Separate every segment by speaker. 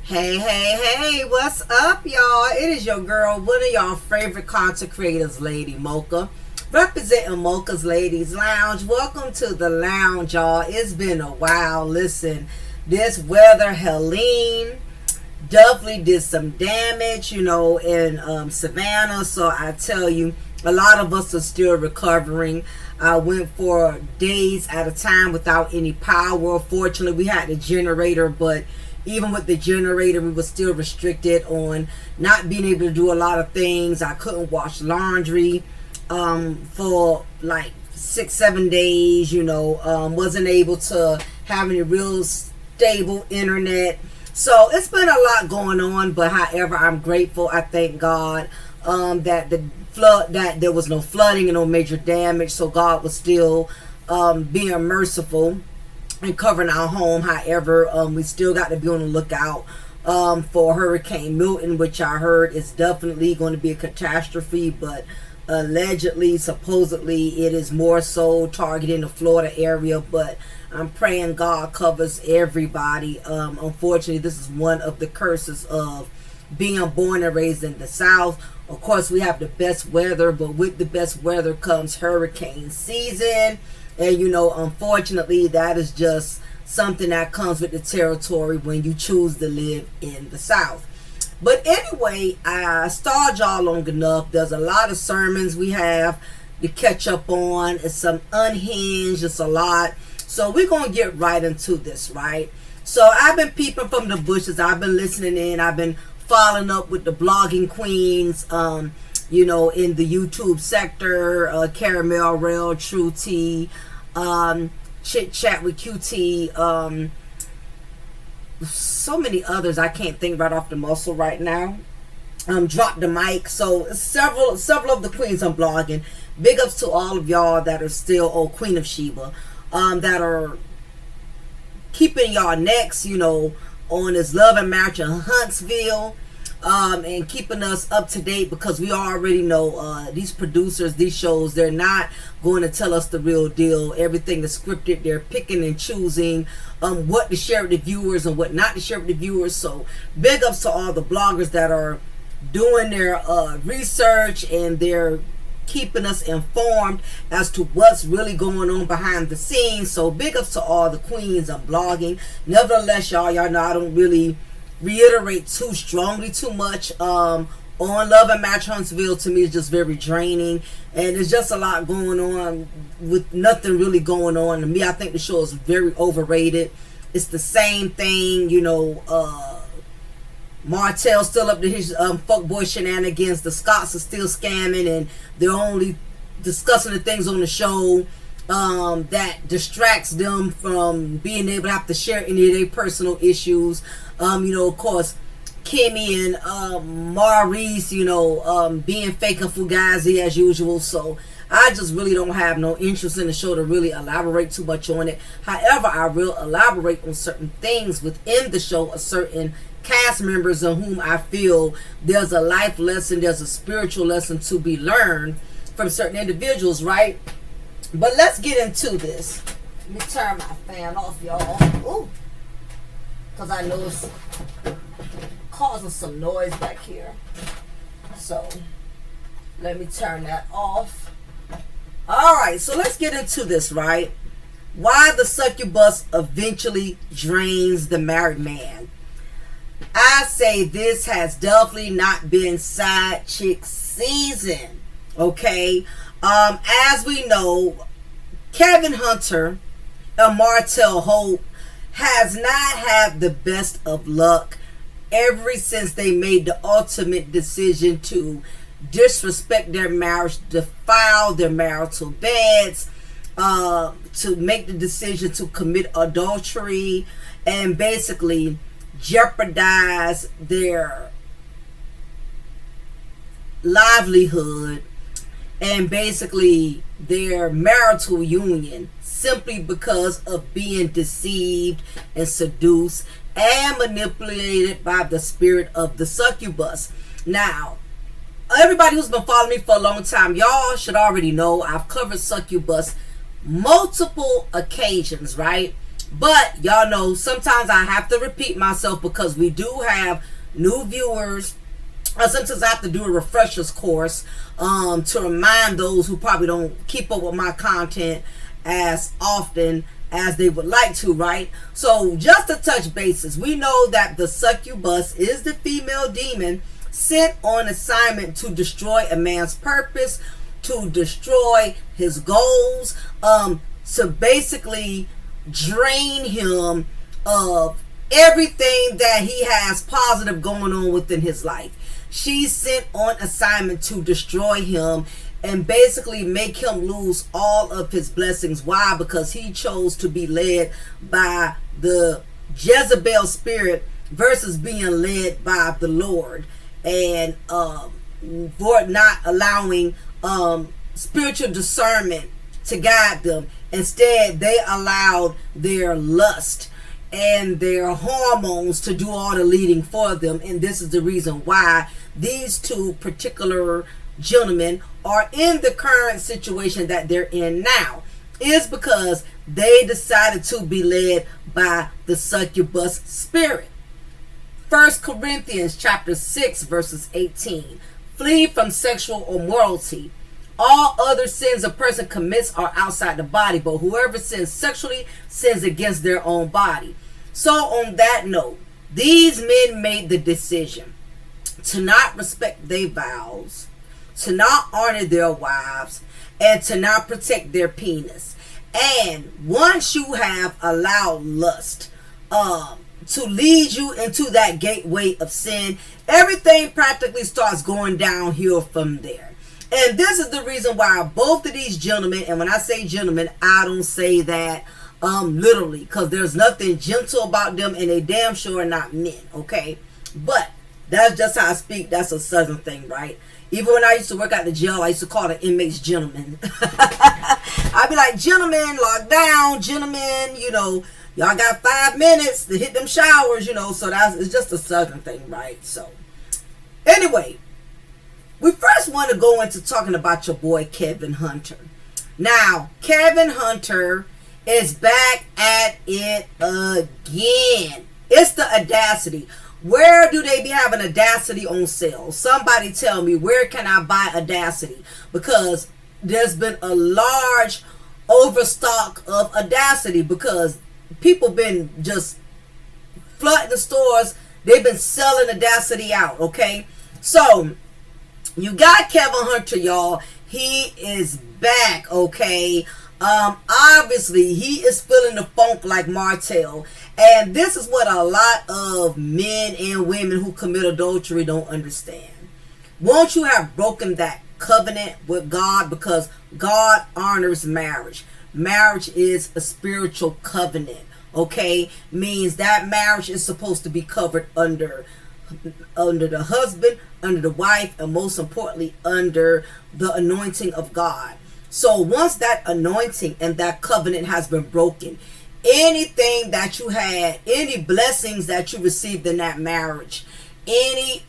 Speaker 1: Hey, what's up, y'all? It is your girl, one of y'all favorite content creators, Lady Mocha, representing Mocha's Ladies Lounge. Welcome to the lounge, y'all. It's been a while. Listen, this weather, Helene, definitely did some damage, in Savannah. So I tell you, a lot of us are still recovering. I went for days at a time without any power. Fortunately, we had the generator, but even with the generator, we were still restricted on not being able to do a lot of things. I couldn't wash laundry for like 6-7 days, wasn't able to have any real stable internet. So it's been a lot going on, but however, I'm grateful. I thank God that there was no flooding and no major damage. So God was still being merciful and covering our home. However, we still got to be on the lookout for Hurricane Milton, which I heard is definitely going to be a catastrophe, but allegedly, supposedly, it is more so targeting the Florida area. But I'm praying God covers everybody. Unfortunately, this is one of the curses of being born and raised in the South. Of course, we have the best weather, but with the best weather comes hurricane season. And, unfortunately, that is just something that comes with the territory when you choose to live in the South. But anyway, I stalled y'all long enough. There's a lot of sermons we have to catch up on. It's some unhinged. It's a lot. So we're going to get right into this, right? So I've been peeping from the bushes. I've been listening in. I've been following up with the blogging queens, in the YouTube sector, Caramel Rail, True Tea, Chit Chat with QT, so many others I can't think right off the muscle right now. Drop the mic. So several of the queens I'm blogging. Big ups to all of y'all that are still Queen of Sheba, that are keeping y'all necks, on this love and marriage in Huntsville. And keeping us up to date, because we already know these producers, these shows, they're not going to tell us the real deal. Everything is scripted. They're picking and choosing what to share with the viewers and what not to share with the viewers. So big ups to all the bloggers that are doing their research, and they're keeping us informed as to what's really going on behind the scenes. So big ups to all the queens of blogging. Nevertheless, y'all know I don't really reiterate too strongly too much on Love and Match Huntsville. To me, it's just very draining, and there's just a lot going on with nothing really going on. To me, I think the show is very overrated. It's the same thing, Martell's still up to his fuckboy shenanigans. The Scots are still scamming, and they're only discussing the things on the show that distracts them from being able to have to share any of their personal issues. Of course, Kimmy and Maurice, being fake and fugazi as usual. So I just really don't have no interest in the show to really elaborate too much on it. However, I will elaborate on certain things within the show, a certain cast members on whom I feel there's a life lesson, there's a spiritual lesson to be learned from certain individuals, right? But let's get into this. Let me turn my fan off, y'all. Ooh. Because I know it's causing some noise back here. So let me turn that off. Alright, so let's get into this, right? Why the succubus eventually drains the married man. I say this has definitely not been side chick season. Okay? As we know, Kevin Hunter and Martell Hope has not had the best of luck ever since they made the ultimate decision to disrespect their marriage, defile their marital beds, to make the decision to commit adultery, and basically jeopardize their livelihood and basically their marital union, simply because of being deceived and seduced and manipulated by the spirit of the succubus. Now, everybody who's been following me for a long time, y'all should already know I've covered succubus multiple occasions, right? But y'all know sometimes I have to repeat myself because we do have new viewers. Sometimes I have to do a refreshers course to remind those who probably don't keep up with my content as often as they would like to, right? So just to touch bases, we know that the succubus is the female demon sent on assignment to destroy a man's purpose, to destroy his goals, to basically drain him of everything that he has positive going on within his life. She's sent on assignment to destroy him and basically make him lose all of his blessings. Why? Because he chose to be led by the Jezebel spirit versus being led by the Lord, and for not allowing spiritual discernment to guide them. Instead, they allowed their lust and their hormones to do all the leading for them. And this is the reason why these two particular gentlemen are in the current situation that they're in now, is because they decided to be led by the succubus spirit. 1 Corinthians chapter 6 verses 18. Flee from sexual immorality. All other sins a person commits are outside the body, but whoever sins sexually sins against their own body. So on that note, these men made the decision to not respect their vows, to not honor their wives, and to not protect their penis. And once you have allowed lust to lead you into that gateway of sin, everything practically starts going downhill from there. And this is the reason why both of these gentlemen, and when I say gentlemen, I don't say that literally, because there's nothing gentle about them, and they damn sure are not men, okay? But that's just how I speak. That's a southern thing, right? Even when I used to work at the jail, I used to call the inmates gentlemen. I'd be like, gentlemen, lock down, gentlemen, you know, y'all got 5 minutes to hit them showers, you know. So it's just a southern thing, right? So anyway, we first want to go into talking about your boy Kevin Hunter. Now, Kevin Hunter is back at it again. It's the audacity. Where do they be having Audacity on sale? Somebody tell me, where can I buy Audacity? Because there's been a large overstock of Audacity, because people been just flooding the stores. They've been selling Audacity out, okay? So you got Kevin Hunter, y'all. He is back, okay? Obviously, he is feeling the funk like Martell. And this is what a lot of men and women who commit adultery don't understand. Won't you have broken that covenant with God? Because God honors marriage. Marriage is a spiritual covenant, okay? Means that marriage is supposed to be covered under the husband, under the wife, and most importantly, under the anointing of God. So once that anointing and that covenant has been broken, anything that you had, any blessings that you received in that marriage, any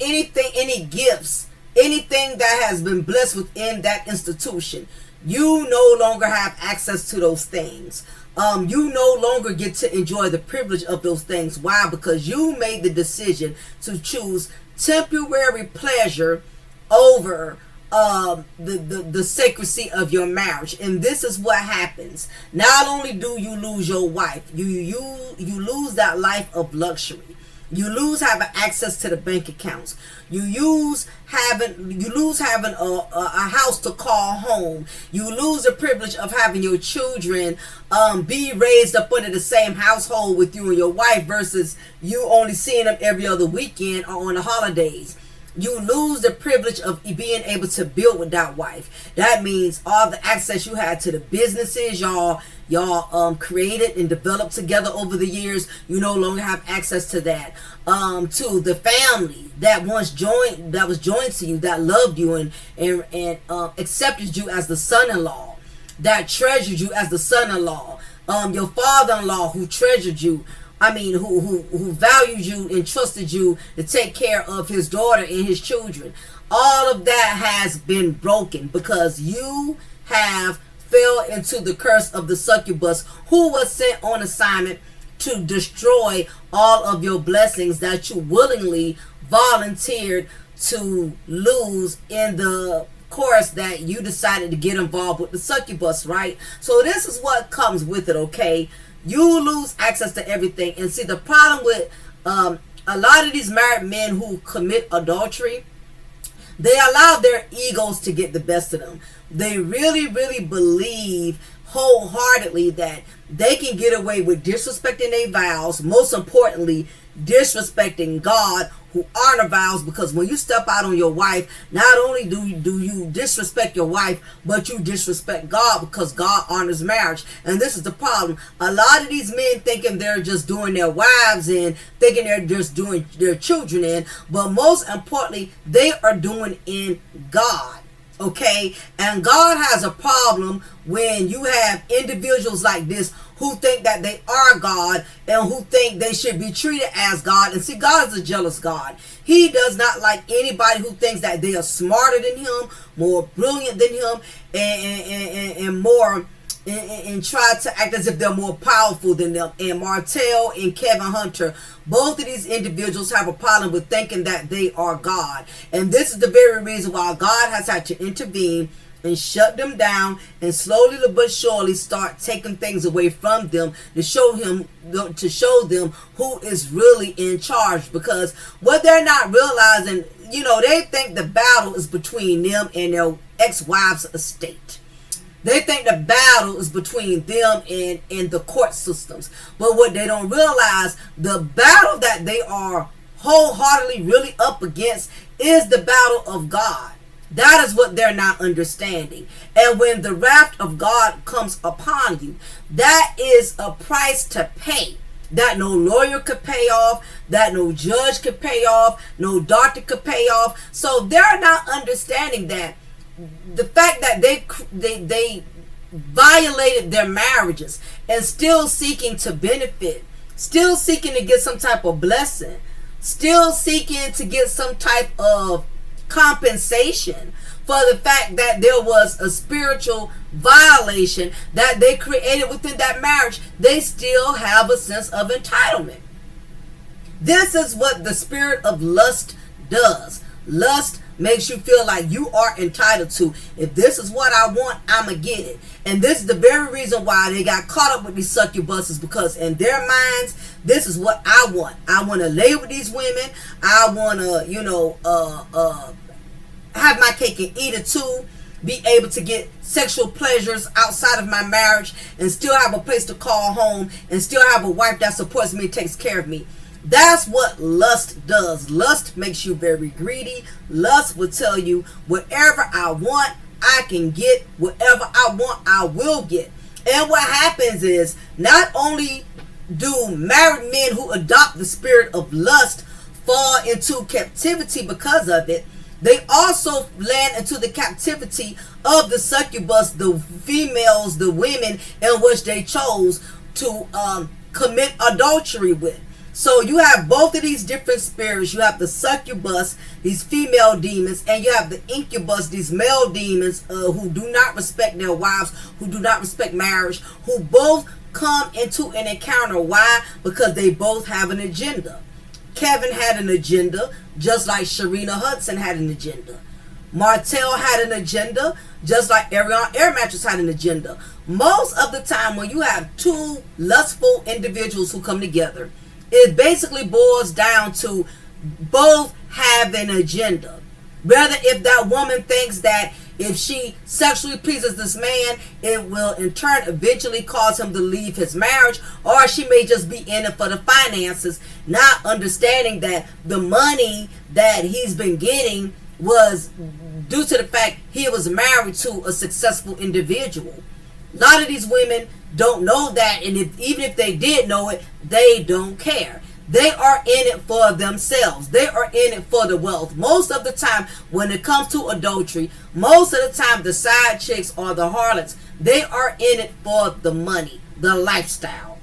Speaker 1: anything, any gifts, anything that has been blessed within that institution, you no longer have access to those things. You no longer get to enjoy the privilege of those things. Why? Because you made the decision to choose temporary pleasure over the sacredcy of your marriage. And this is what happens. Not only do you lose your wife, you lose that life of luxury. You lose having access to the bank accounts. You lose having a house to call home. You lose the privilege of having your children be raised up under the same household with you and your wife, versus you only seeing them every other weekend or on the holidays. You lose the privilege of being able to build with that wife. That means all the access you had to the businesses y'all created and developed together over the years, you no longer have access to that. To the family that was joined to you, that loved you and accepted you as the son-in-law, that treasured you as the son-in-law. Your father-in-law who treasured you. Who valued you and trusted you to take care of his daughter and his children. All of that has been broken because you have fell into the curse of the succubus, who was sent on assignment to destroy all of your blessings that you willingly volunteered to lose in the course that you decided to get involved with the succubus, right? So this is what comes with it, okay? You lose access to everything. And see, the problem with a lot of these married men who commit adultery, they allow their egos to get the best of them. They really, really believe wholeheartedly that they can get away with disrespecting their vows, most importantly, disrespecting God, who honor vows, because when you step out on your wife, not only do you disrespect your wife, but you disrespect God, because God honors marriage. And this is the problem. A lot of these men thinking they're just doing their wives in, thinking they're just doing their children in, but most importantly, they are doing in God. Okay, and God has a problem when you have individuals like this who think that they are God and who think they should be treated as God. And see, God is a jealous God. He does not like anybody who thinks that they are smarter than him, more brilliant than him, and more and try to act as if they're more powerful than them. And Martell and Kevin Hunter, both of these individuals have a problem with thinking that they are God. And this is the very reason why God has had to intervene and shut them down, and slowly but surely start taking things away from them to show them who is really in charge. Because what they're not realizing, they think the battle is between them and their ex-wives' estate. They think the battle is between them and the court systems. But what they don't realize, the battle that they are wholeheartedly really up against is the battle of God. That is what they're not understanding. And when the wrath of God comes upon you, that is a price to pay that no lawyer could pay off, that no judge could pay off, no doctor could pay off. So they're not understanding that the fact that they violated their marriages and still seeking to benefit, still seeking to get some type of blessing, still seeking to get some type of compensation for the fact that there was a spiritual violation that they created within that marriage, they still have a sense of entitlement. This is what the spirit of lust does. Lust makes you feel like you are entitled to. If this is what I want, I'ma get it. And this is the very reason why they got caught up with these succubuses, because in their minds, this is what I want. I want to lay with these women. I want to, have my cake and eat it too. Be able to get sexual pleasures outside of my marriage and still have a place to call home and still have a wife that supports me and takes care of me. That's what lust does. Lust makes you very greedy. Lust will tell you, whatever I want, I can get. Whatever I want, I will get. And what happens is, not only do married men who adopt the spirit of lust fall into captivity because of it, they also land into the captivity of the succubus, the females, the women in which they chose to commit adultery with. So you have both of these different spirits. You have the succubus, these female demons, and you have the incubus, these male demons who do not respect their wives, who do not respect marriage, who both come into an encounter. Why? Because they both have an agenda. Kevin had an agenda, just like Sharina Hudson had an agenda. Martell had an agenda, just like Ariana Air Mattress had an agenda. Most of the time when you have two lustful individuals who come together, it basically boils down to both have an agenda. Whether if that woman thinks that if she sexually pleases this man, it will in turn eventually cause him to leave his marriage, or she may just be in it for the finances, not understanding that the money that he's been getting was due to the fact he was married to a successful individual. A lot of these women don't know that, and even if they did know it, they don't care. They are in it for themselves. They are in it for the wealth. Most of the time, when it comes to adultery, most of the time the side chicks or the harlots, they are in it for the money, the lifestyle.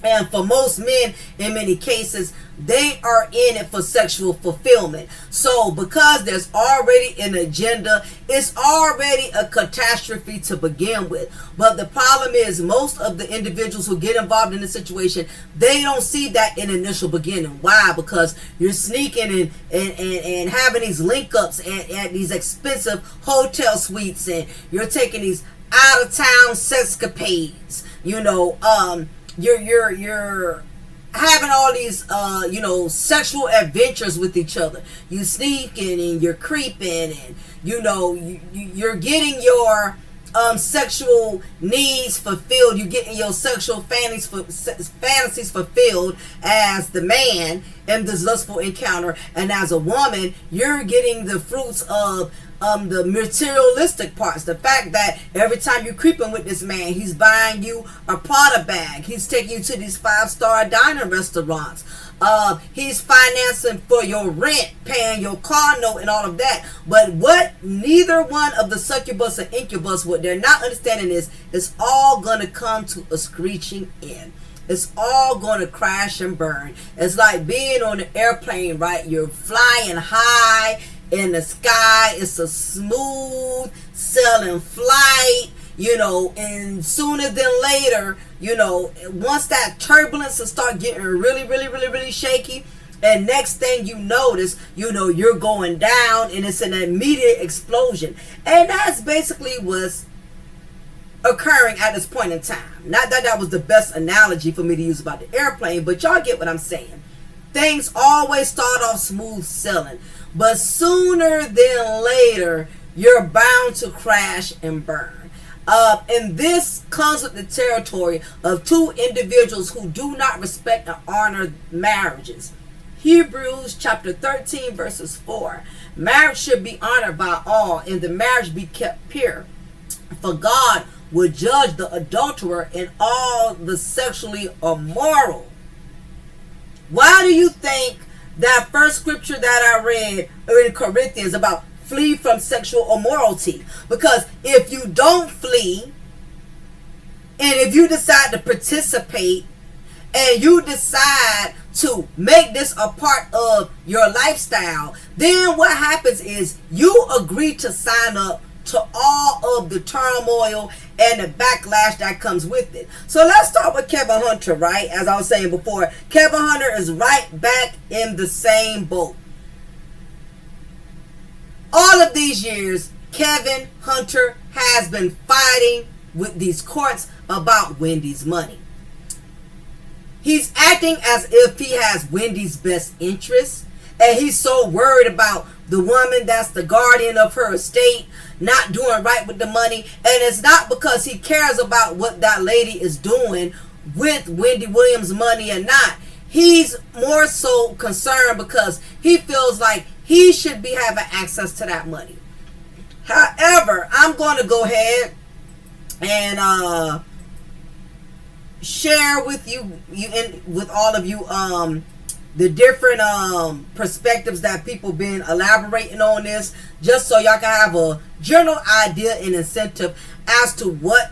Speaker 1: And for most men, in many cases, they are in it for sexual fulfillment. So because there's already an agenda, it's already a catastrophe to begin with. But the problem is, most of the individuals who get involved in the situation, they don't see that in initial beginning. Why? Because you're sneaking and having these link ups at these expensive hotel suites, and you're taking these out of town sexcapades. You're having all these sexual adventures with each other. You sneaking and you're creeping, and you're getting your sexual needs fulfilled. You're getting your sexual fantasies fulfilled as the man in this lustful encounter, and as a woman, you're getting the fruits of the materialistic parts. The fact that every time you're creeping with this man, he's buying you a Prada bag. He's taking you to these 5-star dining restaurants. He's financing for your rent, paying your car note, and all of that. But what neither one of the succubus and incubus, what they're not understanding is, it's all going to come to a screeching end. It's all going to crash and burn. It's like being on an airplane, right? You're flying high in the sky. It's a smooth sailing flight, and sooner than later, once that turbulence will start getting really shaky, and next thing you notice, you're going down, and it's an immediate explosion. And that's basically what's occurring at this point in time. Not that that was the best analogy for me to use about the airplane, but y'all get what I'm saying. Things always start off smooth sailing, but sooner than later, you're bound to crash and burn. And this comes with the territory of two individuals who do not respect and honor marriages. Hebrews chapter 13 verses 4. Marriage should be honored by all, and the marriage be kept pure. For God will judge the adulterer and all the sexually immoral. Why do you think that first scripture that I read in Corinthians about flee from sexual immorality? Because if you don't flee, and if you decide to participate, and you decide to make this a part of your lifestyle, then what happens is you agree to sign up to all of the turmoil and the backlash that comes with it. So let's start with Kevin Hunter, right? As I was saying before, Kevin Hunter is right back in the same boat. All of these years, Kevin Hunter has been fighting with these courts about Wendy's money. He's acting as if he has Wendy's best interests, and he's so worried about the woman that's the guardian of her estate not doing right with the money. And it's not because he cares about what that lady is doing with Wendy Williams' money or not. He's more so concerned because he feels like he should be having access to that money. However, I'm going to go ahead and share with with all of you the different perspectives that people been elaborating on this, just so y'all can have a general idea and incentive as to what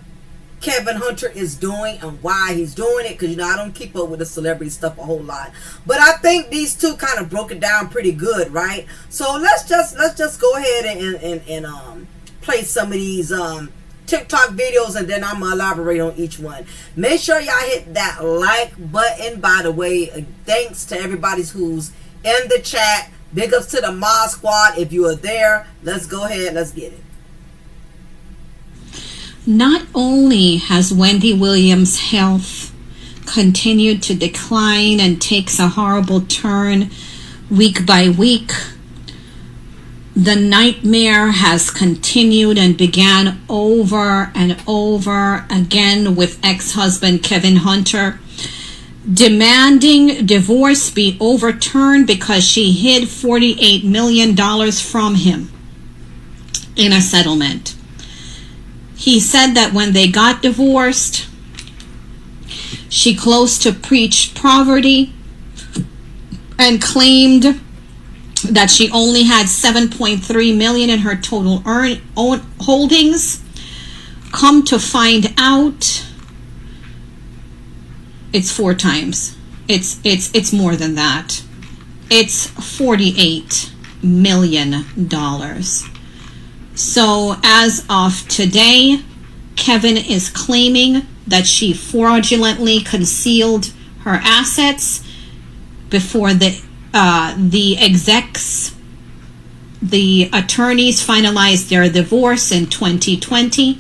Speaker 1: Kevin Hunter is doing and why he's doing it. Because I don't keep up with the celebrity stuff a whole lot, but I think these two kind of broke it down pretty good, right? So let's just go ahead and play some of these TikTok videos, and then I'm gonna elaborate on each one. Make sure y'all hit that like button. By the way, thanks to everybody who's in the chat. Big ups to the Mod Squad. If you are there, let's go ahead, let's get it.
Speaker 2: Not only has Wendy Williams' health continued to decline and takes a horrible turn week by week, the nightmare has continued and began over and over again with ex-husband Kevin Hunter demanding divorce be overturned because she hid $48 million from him in a settlement. He said that when they got divorced, she close to preached poverty and claimed that she only had $7.3 million in her total holdings. Come to find out, It's 4 times. It's more than that. It's $48 million. So as of today, Kevin is claiming that she fraudulently concealed her assets before the execs, the attorneys finalized their divorce in 2020,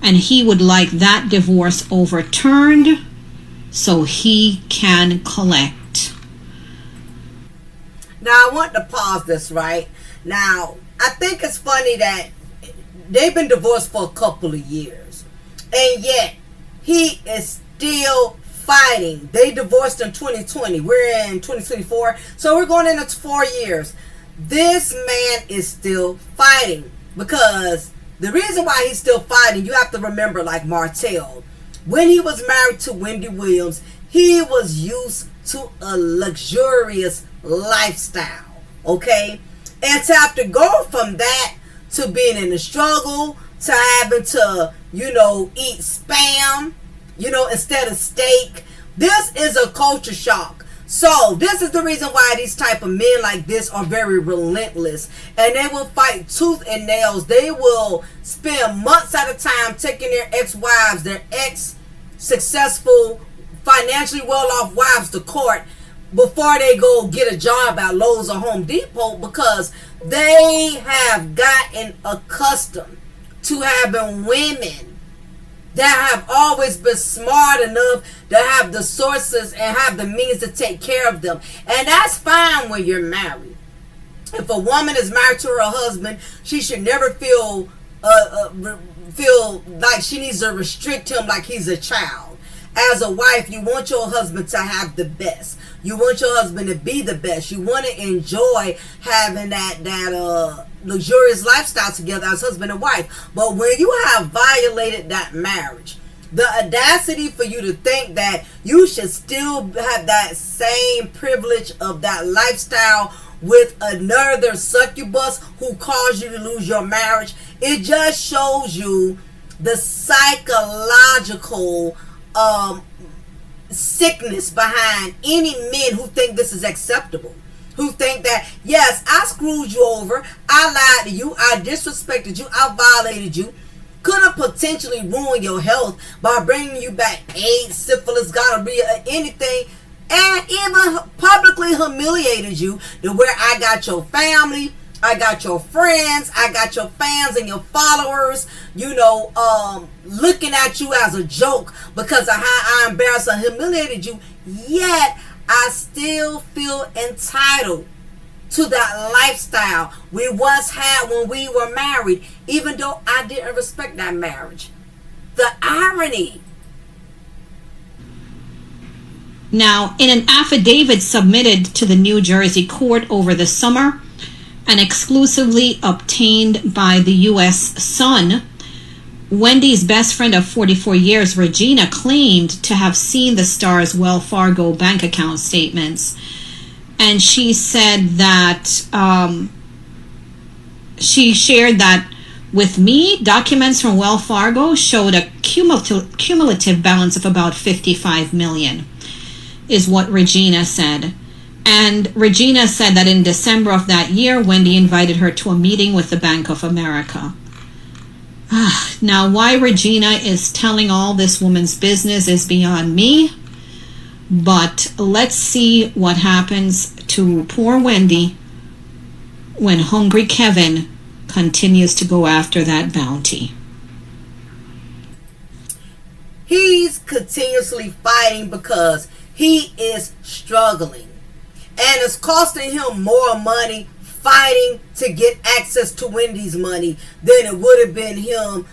Speaker 2: and he would like that divorce overturned so he can collect.
Speaker 1: Now, I want to pause this right now. I think it's funny that they've been divorced for a couple of years, and yet he is still fighting. They divorced in 2020. We're in 2024, so we're going into 4 years. This man is still fighting, because the reason why he's still fighting, you have to remember, like Martell, when he was married to Wendy Williams, he was used to a luxurious lifestyle, okay? And to have to go from that to being in the struggle, to having to, eat Spam, instead of steak. This is a culture shock. So this is the reason why these type of men like this are very relentless, and they will fight tooth and nails. They will spend months at a time taking their ex-wives, their ex-successful, financially well-off wives to court before they go get a job at Lowe's or Home Depot, because they have gotten accustomed to having women that have always been smart enough to have the sources and have the means to take care of them. And that's fine when you're married. If a woman is married to her husband, she should never feel like she needs to restrict him like he's a child. As a wife, you want your husband to have the best. You want your husband to be the best. You want to enjoy having that luxurious lifestyle together as husband and wife. But when you have violated that marriage, the audacity for you to think that you should still have that same privilege of that lifestyle with another succubus who caused you to lose your marriage, it just shows you the psychological sickness behind any men who think this is acceptable, who think that, yes, I screwed you over, I lied to you, I disrespected you, I violated you, could have potentially ruined your health by bringing you back AIDS, syphilis, gonorrhea, anything, and even publicly humiliated you to where I got your family, I got your friends, I got your fans and your followers, looking at you as a joke because of how I embarrassed and humiliated you. Yet, I still feel entitled to that lifestyle we once had when we were married, even though I didn't respect that marriage. The irony.
Speaker 2: Now, in an affidavit submitted to the New Jersey court over the summer, and exclusively obtained by the U.S. Sun, Wendy's best friend of 44 years, Regina, claimed to have seen the star's Wells Fargo bank account statements. And she said that she shared that with me, documents from Wells Fargo showed a cumulative balance of about $55 million, is what Regina said. And Regina said that in December of that year, Wendy invited her to a meeting with the Bank of America. Now, why Regina is telling all this woman's business is beyond me. But let's see what happens to poor Wendy when hungry Kevin continues to go after that bounty.
Speaker 1: He's continuously fighting because he is struggling. And it's costing him more money fighting to get access to Wendy's money than it would have been him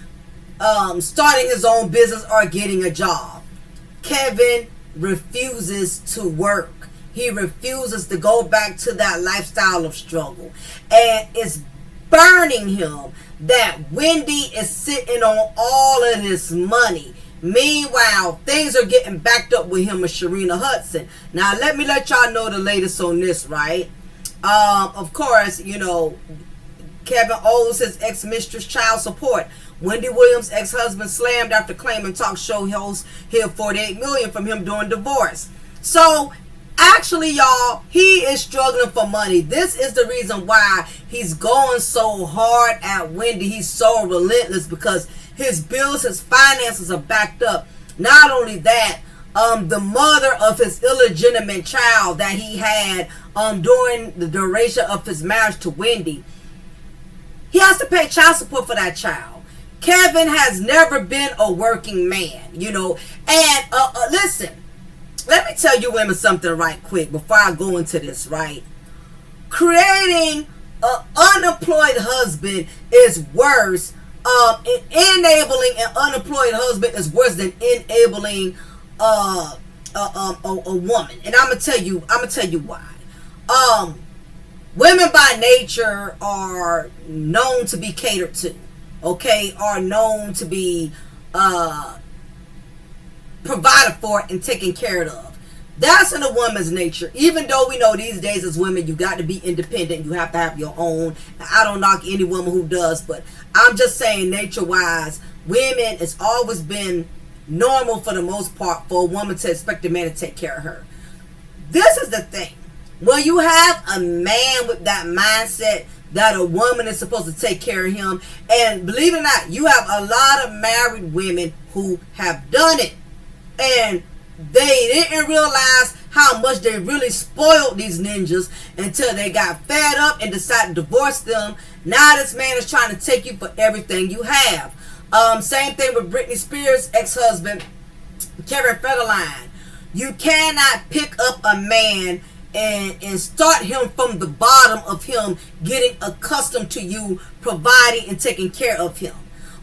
Speaker 1: starting his own business or getting a job. Kevin refuses to work. He refuses to go back to that lifestyle of struggle. And it's burning him that Wendy is sitting on all of this money. Meanwhile, things are getting backed up with him and Sharina Hudson. Now, let y'all know the latest on this, right? Of course, Kevin owes his ex-mistress child support. Wendy Williams' ex-husband slammed after claiming talk show host hid $48 million from him during divorce. So actually, y'all, he is struggling for money. This is the reason why he's going so hard at Wendy. He's so relentless because his bills, his finances are backed up. Not only that, the mother of his illegitimate child that he had during the duration of his marriage to Wendy, he has to pay child support for that child. Kevin has never been a working man, you know. And listen, let me tell you women something right quick before I go into this, right? Creating an unemployed husband is worse. Enabling an unemployed husband is worse than enabling a woman. And I'm gonna tell you why. Women by nature are known to be catered to, okay, are known to be provided for and taken care of. That's in a woman's nature. Even though we know these days as women, you got to be independent. You have to have your own. I don't knock any woman who does, but I'm just saying nature-wise, women, it's always been normal for the most part for a woman to expect a man to take care of her. This is the thing. When you have a man with that mindset that a woman is supposed to take care of him, and believe it or not, you have a lot of married women who have done it, and they didn't realize how much they really spoiled these ninjas until they got fed up and decided to divorce them. Now this man is trying to take you for everything you have. Same thing with Britney Spears' ex-husband, 𝓜𝓸𝓬𝓱𝓪'𝓼. You cannot pick up a man and start him from the bottom of him getting accustomed to you providing and taking care of him.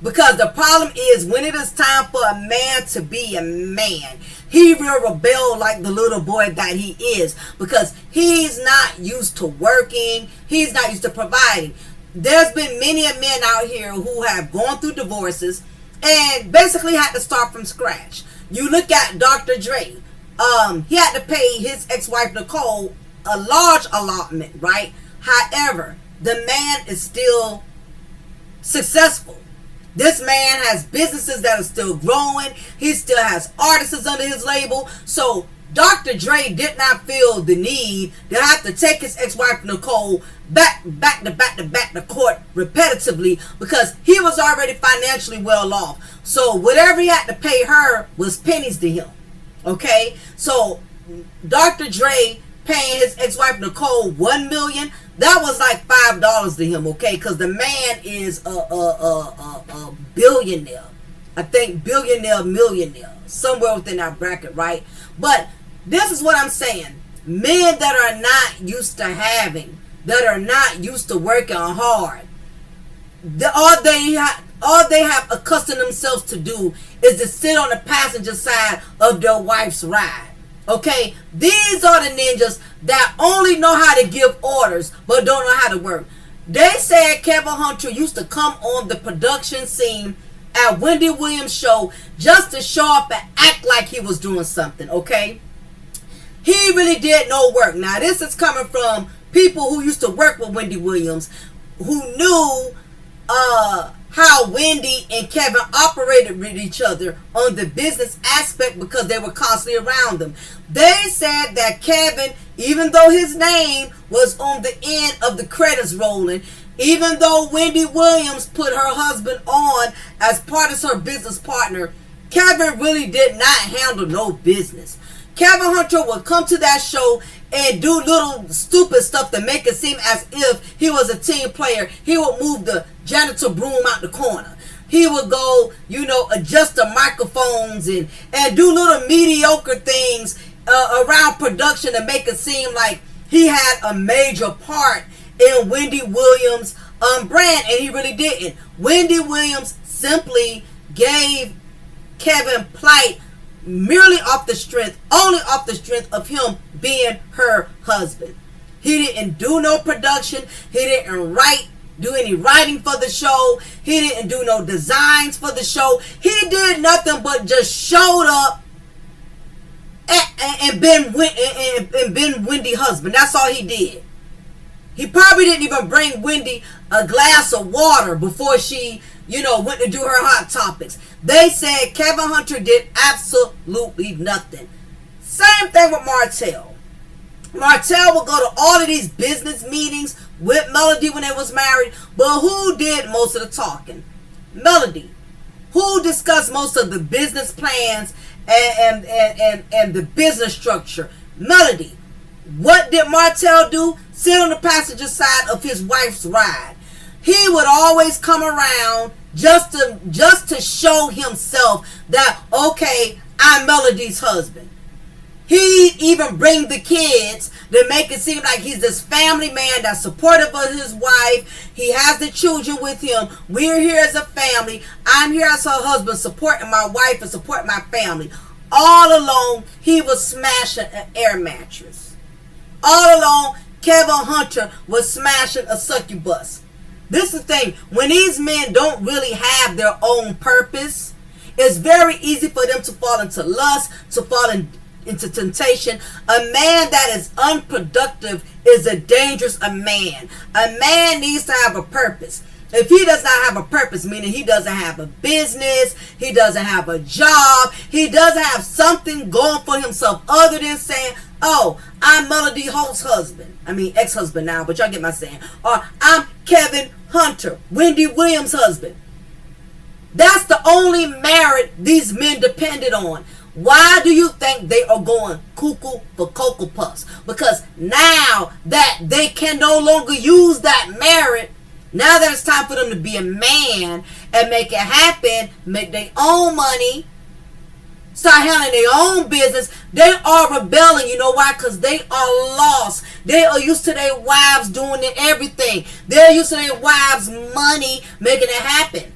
Speaker 1: Because the problem is, when it is time for a man to be a man, he will rebel like the little boy that he is. Because he's not used to working. He's not used to providing. There's been many men out here who have gone through divorces and basically had to start from scratch. You look at Dr. Dre. He had to pay his ex-wife Nicole a large allotment, right? However, the man is still successful. This man has businesses that are still growing. He still has artists under his label. So Dr. Dre did not feel the need to have to take his ex-wife Nicole back to court repetitively because he was already financially well off. So whatever he had to pay her was pennies to him. Okay? So Dr. Dre paying his ex-wife Nicole $1 million, that was like $5 to him, okay? Because the man is a billionaire. I think billionaire, millionaire, somewhere within that bracket, right? But this is what I'm saying. Men that are not used to having, that are not used to working hard, all they have accustomed themselves to do is to sit on the passenger side of their wife's ride. Okay, these are the ninjas that only know how to give orders but don't know how to work. They said Kevin Hunter used to come on the production scene at Wendy Williams' show just to show up and act like he was doing something, okay? He really did no work. Now, this is coming from people who used to work with Wendy Williams, who knew how Wendy and Kevin operated with each other on the business aspect because they were constantly around them. They said that Kevin, even though his name was on the end of the credits rolling, even though Wendy Williams put her husband on as part of her business partner, Kevin really did not handle no business. Kevin Hunter would come to that show and do little stupid stuff to make it seem as if he was a team player. He would move the janitor broom out the corner. He would go, adjust the microphones and do little mediocre things around production to make it seem like he had a major part in Wendy Williams' brand, and he really didn't. Wendy Williams simply gave Kevin plight merely only off the strength of him being her husband. He didn't do no production. He didn't do any writing for the show. He didn't do no designs for the show. He did nothing but just showed up and been Wendy's husband. That's all he did. He probably didn't even bring Wendy a glass of water before she went to do her hot topics. They said Kevin Hunter did absolutely nothing. Same thing with Martell. Martell would go to all of these business meetings with Melody when they was married, but who did most of the talking? Melody. Who discussed most of the business plans and the business structure? Melody. What did Martell do? Sit on the passenger side of his wife's ride. He would always come around just to show himself that, okay, I'm Melody's husband. He even bring the kids to make it seem like he's this family man that's supportive of his wife. He has the children with him. We're here as a family. I'm here as her husband, supporting my wife and supporting my family. All along, he was smashing an air mattress. All along, Kevin Hunter was smashing a succubus. This is the thing. When these men don't really have their own purpose, it's very easy for them to fall into lust, to fall into temptation. A man that is unproductive is a dangerous man. A man needs to have a purpose. If he does not have a purpose, meaning he doesn't have a business, he doesn't have a job, he doesn't have something going for himself other than saying, oh, I'm Melody Holt's husband. I mean, ex-husband now, but y'all get my saying. Or I'm Kevin Hunter, Wendy Williams' husband. That's the only merit these men depended on. Why do you think they are going cuckoo for Cocoa Puffs? Because now that they can no longer use that merit, now that it's time for them to be a man and make it happen, make their own money, start handling their own business, they are rebelling. You know why? Because they are lost. They are used to their wives doing everything. They're used to their wives' money making it happen.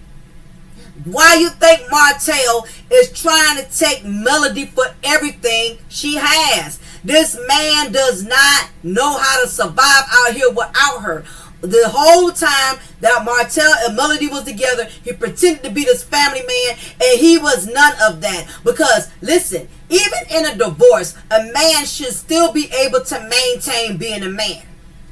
Speaker 1: Why you think Martell is trying to take Melody for everything she has? This man does not know how to survive out here without her. The whole time that Martell and Melody was together, he pretended to be this family man, and he was none of that. Because, listen, even in a divorce, a man should still be able to maintain being a man.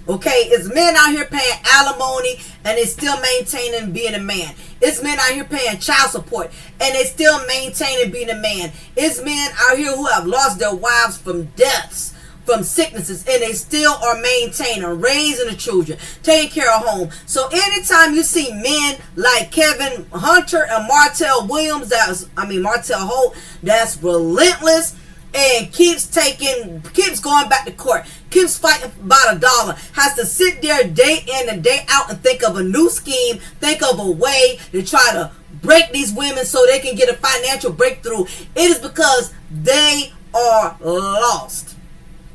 Speaker 1: Okay, it's men out here paying alimony and they still maintaining being a man. It's men out here paying child support and they still maintaining being a man. It's men out here who have lost their wives from deaths, from sicknesses, and they still are maintaining, raising the children, taking care of home. So anytime you see men like Kevin Hunter and Martell Williams, Martell Holt, that's relentless and keeps going back to court, keeps fighting about $1, has to sit there day in and day out and think of a new scheme, think of a way to try to break these women so they can get a financial breakthrough. It is because they are lost.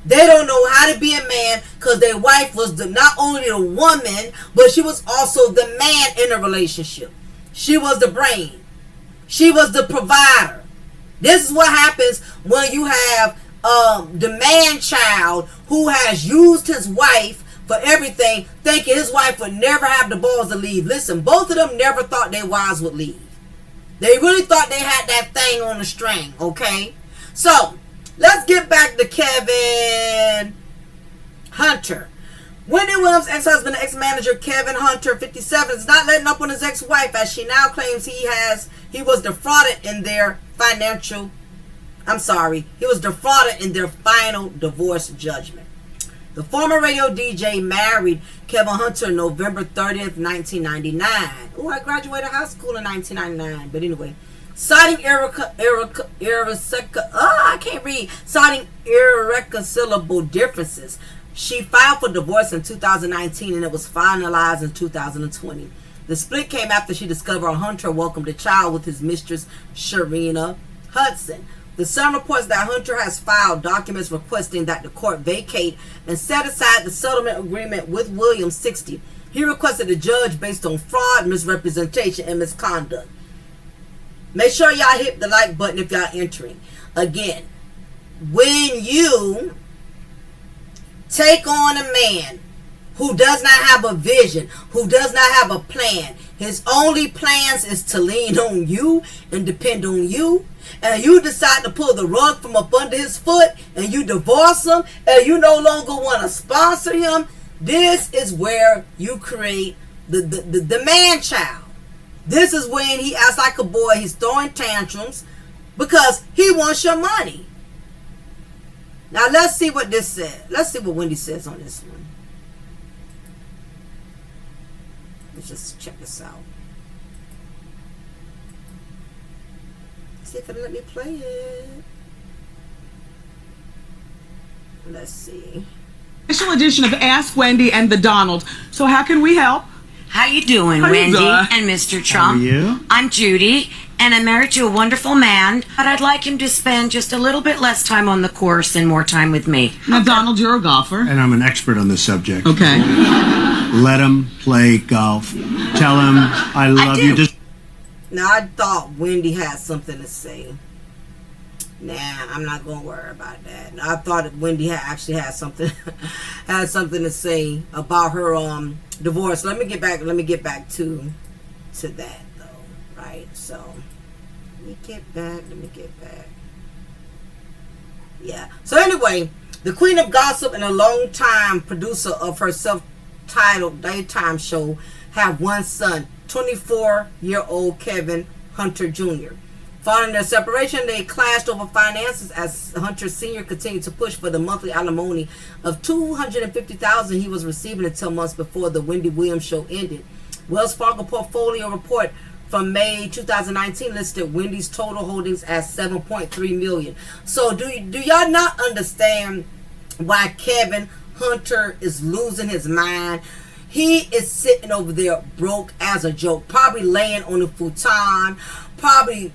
Speaker 1: They don't know how to be a man because their wife was not only the woman, but she was also the man in the relationship. She was the brain. She was the provider. This is what happens when you have the man child who has used his wife for everything, thinking his wife would never have the balls to leave. Listen, both of them never thought their wives would leave. They really thought they had that thing on the string, okay? So, let's get back to Kevin Hunter. Wendy Williams' ex-husband and ex-manager Kevin Hunter, 57, is not letting up on his ex-wife as she now claims he was defrauded in their final divorce judgment. The former radio DJ married Kevin Hunter November 30th, 1999. Oh, I graduated high school in 1999. But anyway, citing irreconcilable differences, she filed for divorce in 2019 and it was finalized in 2020. The split came after she discovered Hunter welcomed a child with his mistress, Sharina Hudson. The Sun reports that Hunter has filed documents requesting that the court vacate and set aside the settlement agreement with Williams, 60. He requested a judge based on fraud, misrepresentation, and misconduct. Make sure y'all hit the like button if y'all entering. Again, when you take on a man who does not have a vision, who does not have a plan, his only plans is to lean on you and depend on you, and you decide to pull the rug from up under his foot, and you divorce him, and you no longer want to sponsor him, this is where you create the man child. This is when he acts like a boy. He's throwing tantrums because he wants your money. Now let's see what this said. Let's see what Wendy says on this one. Let's just check this out. See if it'll let me play it. Let's see.
Speaker 3: Special edition of Ask Wendy and the Donald. So how can we help?
Speaker 4: How you doing, Wendy and Mr. Trump?
Speaker 5: How are you?
Speaker 4: I'm Judy, and I'm married to a wonderful man, but I'd like him to spend just a little bit less time on the course and more time with me.
Speaker 3: Now, Donald, you're a golfer.
Speaker 5: And I'm an expert on this subject.
Speaker 3: Okay.
Speaker 5: Let him play golf. Tell him I love you. Just
Speaker 1: Now, I thought Wendy had something to say. Nah, I'm not gonna worry about that. I thought that Wendy actually had something to say about her divorce. Let me get back to that though, right? So let me get back. Yeah. So anyway, the Queen of Gossip and a longtime producer of her self-titled daytime show have one son, 24-year-old Kevin Hunter Jr. Following their separation, they clashed over finances as Hunter Sr. continued to push for the monthly alimony of $250,000 he was receiving until months before the Wendy Williams show ended. Wells Fargo portfolio report from May 2019 listed Wendy's total holdings as $7.3 million. So do y'all not understand why Kevin Hunter is losing his mind? He is sitting over there broke as a joke, probably laying on a futon, probably,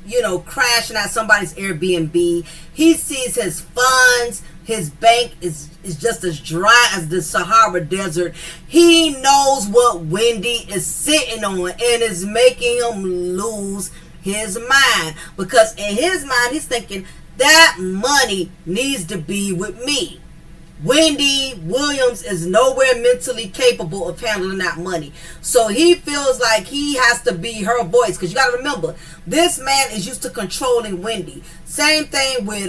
Speaker 1: crashing at somebody's Airbnb. He sees his funds, his bank is just as dry as the Sahara Desert. He knows what Wendy is sitting on and is making him lose his mind. Because in his mind, he's thinking, that money needs to be with me. Wendy Williams is nowhere mentally capable of handling that money. So he feels like he has to be her voice. Because you got to remember, this man is used to controlling Wendy. Same thing with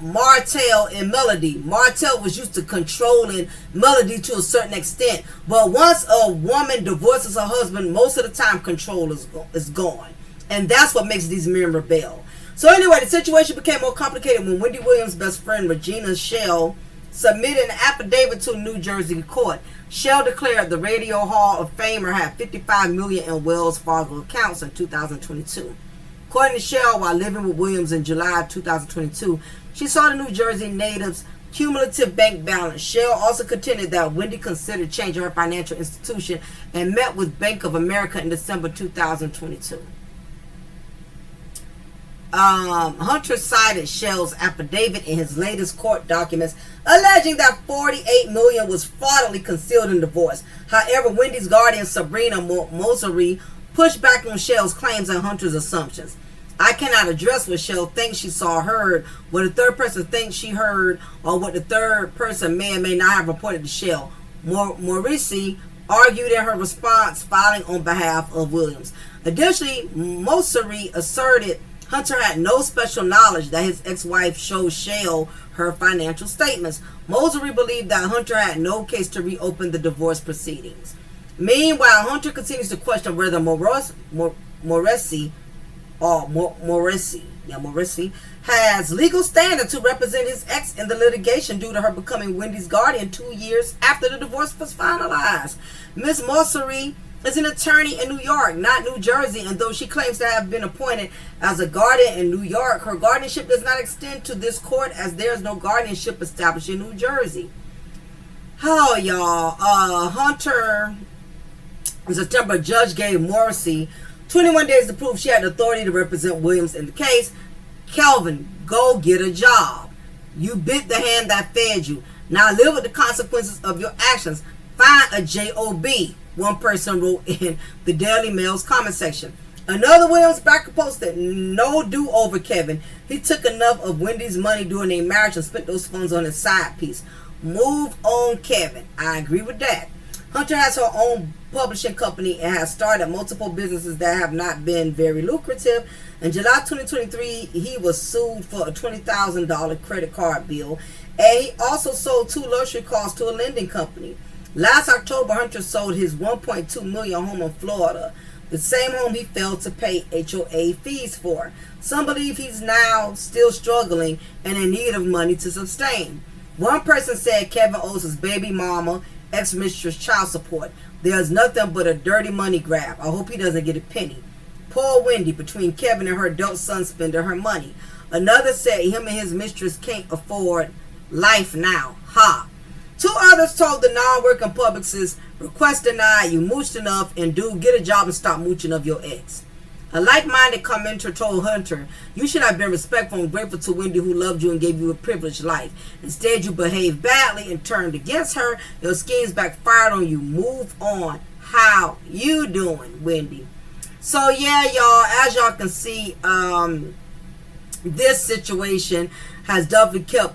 Speaker 1: Martell and Melody. Martell was used to controlling Melody to a certain extent. But once a woman divorces her husband, most of the time control is gone. And that's what makes these men rebel. So anyway, the situation became more complicated when Wendy Williams' best friend, Regina Shell, submitted an affidavit to a New Jersey court. Shell declared the Radio Hall of Famer had $55 million in Wells Fargo accounts in 2022. According to Shell, while living with Williams in July of 2022, she saw the New Jersey native's cumulative bank balance. Shell also contended that Wendy considered changing her financial institution and met with Bank of America in December 2022. Hunter cited Shell's affidavit in his latest court documents, alleging that $48 million was fraudulently concealed in divorce. However, Wendy's guardian, Sabrina Mocha, pushed back on Shell's claims and Hunter's assumptions. I cannot address what Shell thinks she saw or heard, what a third person thinks she heard, or what the third person may or may not have reported to Shell. Morrissey argued in her response, filing on behalf of Williams. Additionally, Mocha asserted Hunter had no special knowledge that his ex-wife showed Shell her financial statements. Mocha believed that Hunter had no case to reopen the divorce proceedings. Meanwhile, Hunter continues to question whether Morrissey has legal standing to represent his ex in the litigation due to her becoming Wendy's guardian 2 years after the divorce was finalized. Ms. Mocha is an attorney in New York, not New Jersey, and though she claims to have been appointed as a guardian in New York, her guardianship does not extend to this court as there is no guardianship established in New Jersey. Oh, y'all. Hunter, in September, a judge gave Morrissey 21 days to prove she had the authority to represent Williams in the case. Kelvin, go get a job. You bit the hand that fed you. Now live with the consequences of your actions. Find a job. One person wrote in the Daily Mail's comment section. Another Williams backer posted, no do-over, Kevin. He took enough of Wendy's money during their marriage and spent those funds on his side piece. Move on, Kevin. I agree with that. Hunter has her own publishing company and has started multiple businesses that have not been very lucrative. In July 2023, he was sued for a $20,000 credit card bill, and he also sold 2 luxury cars to a lending company. Last October, Hunter sold his $1.2 million home in Florida. the same home he failed to pay HOA fees for. Some believe he's now still struggling and in need of money to sustain. One person said Kevin owes his baby mama, ex-mistress, child support. There's nothing but a dirty money grab. I hope he doesn't get a penny. Poor Wendy, between Kevin and her adult son spending her money. Another said him and his mistress can't afford life now. Ha. Two others told the non-working publicist, request denied, you mooched enough, and dude, get a job and stop mooching of your ex. A like-minded commenter told Hunter, you should have been respectful and grateful to Wendy who loved you and gave you a privileged life. Instead, you behaved badly and turned against her. Your schemes backfired on you. Move on. How you doing, Wendy? So, yeah, y'all, as y'all can see, this situation has definitely kept,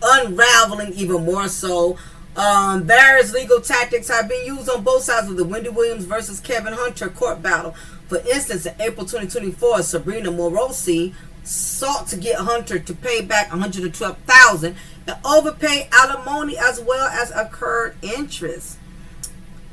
Speaker 1: unraveling even more so. Various legal tactics have been used on both sides of the Wendy Williams versus Kevin Hunter court battle. For instance, in April 2024, Sabrina Morosi sought to get Hunter to pay back $112,000 and overpay alimony as well as accrued interest.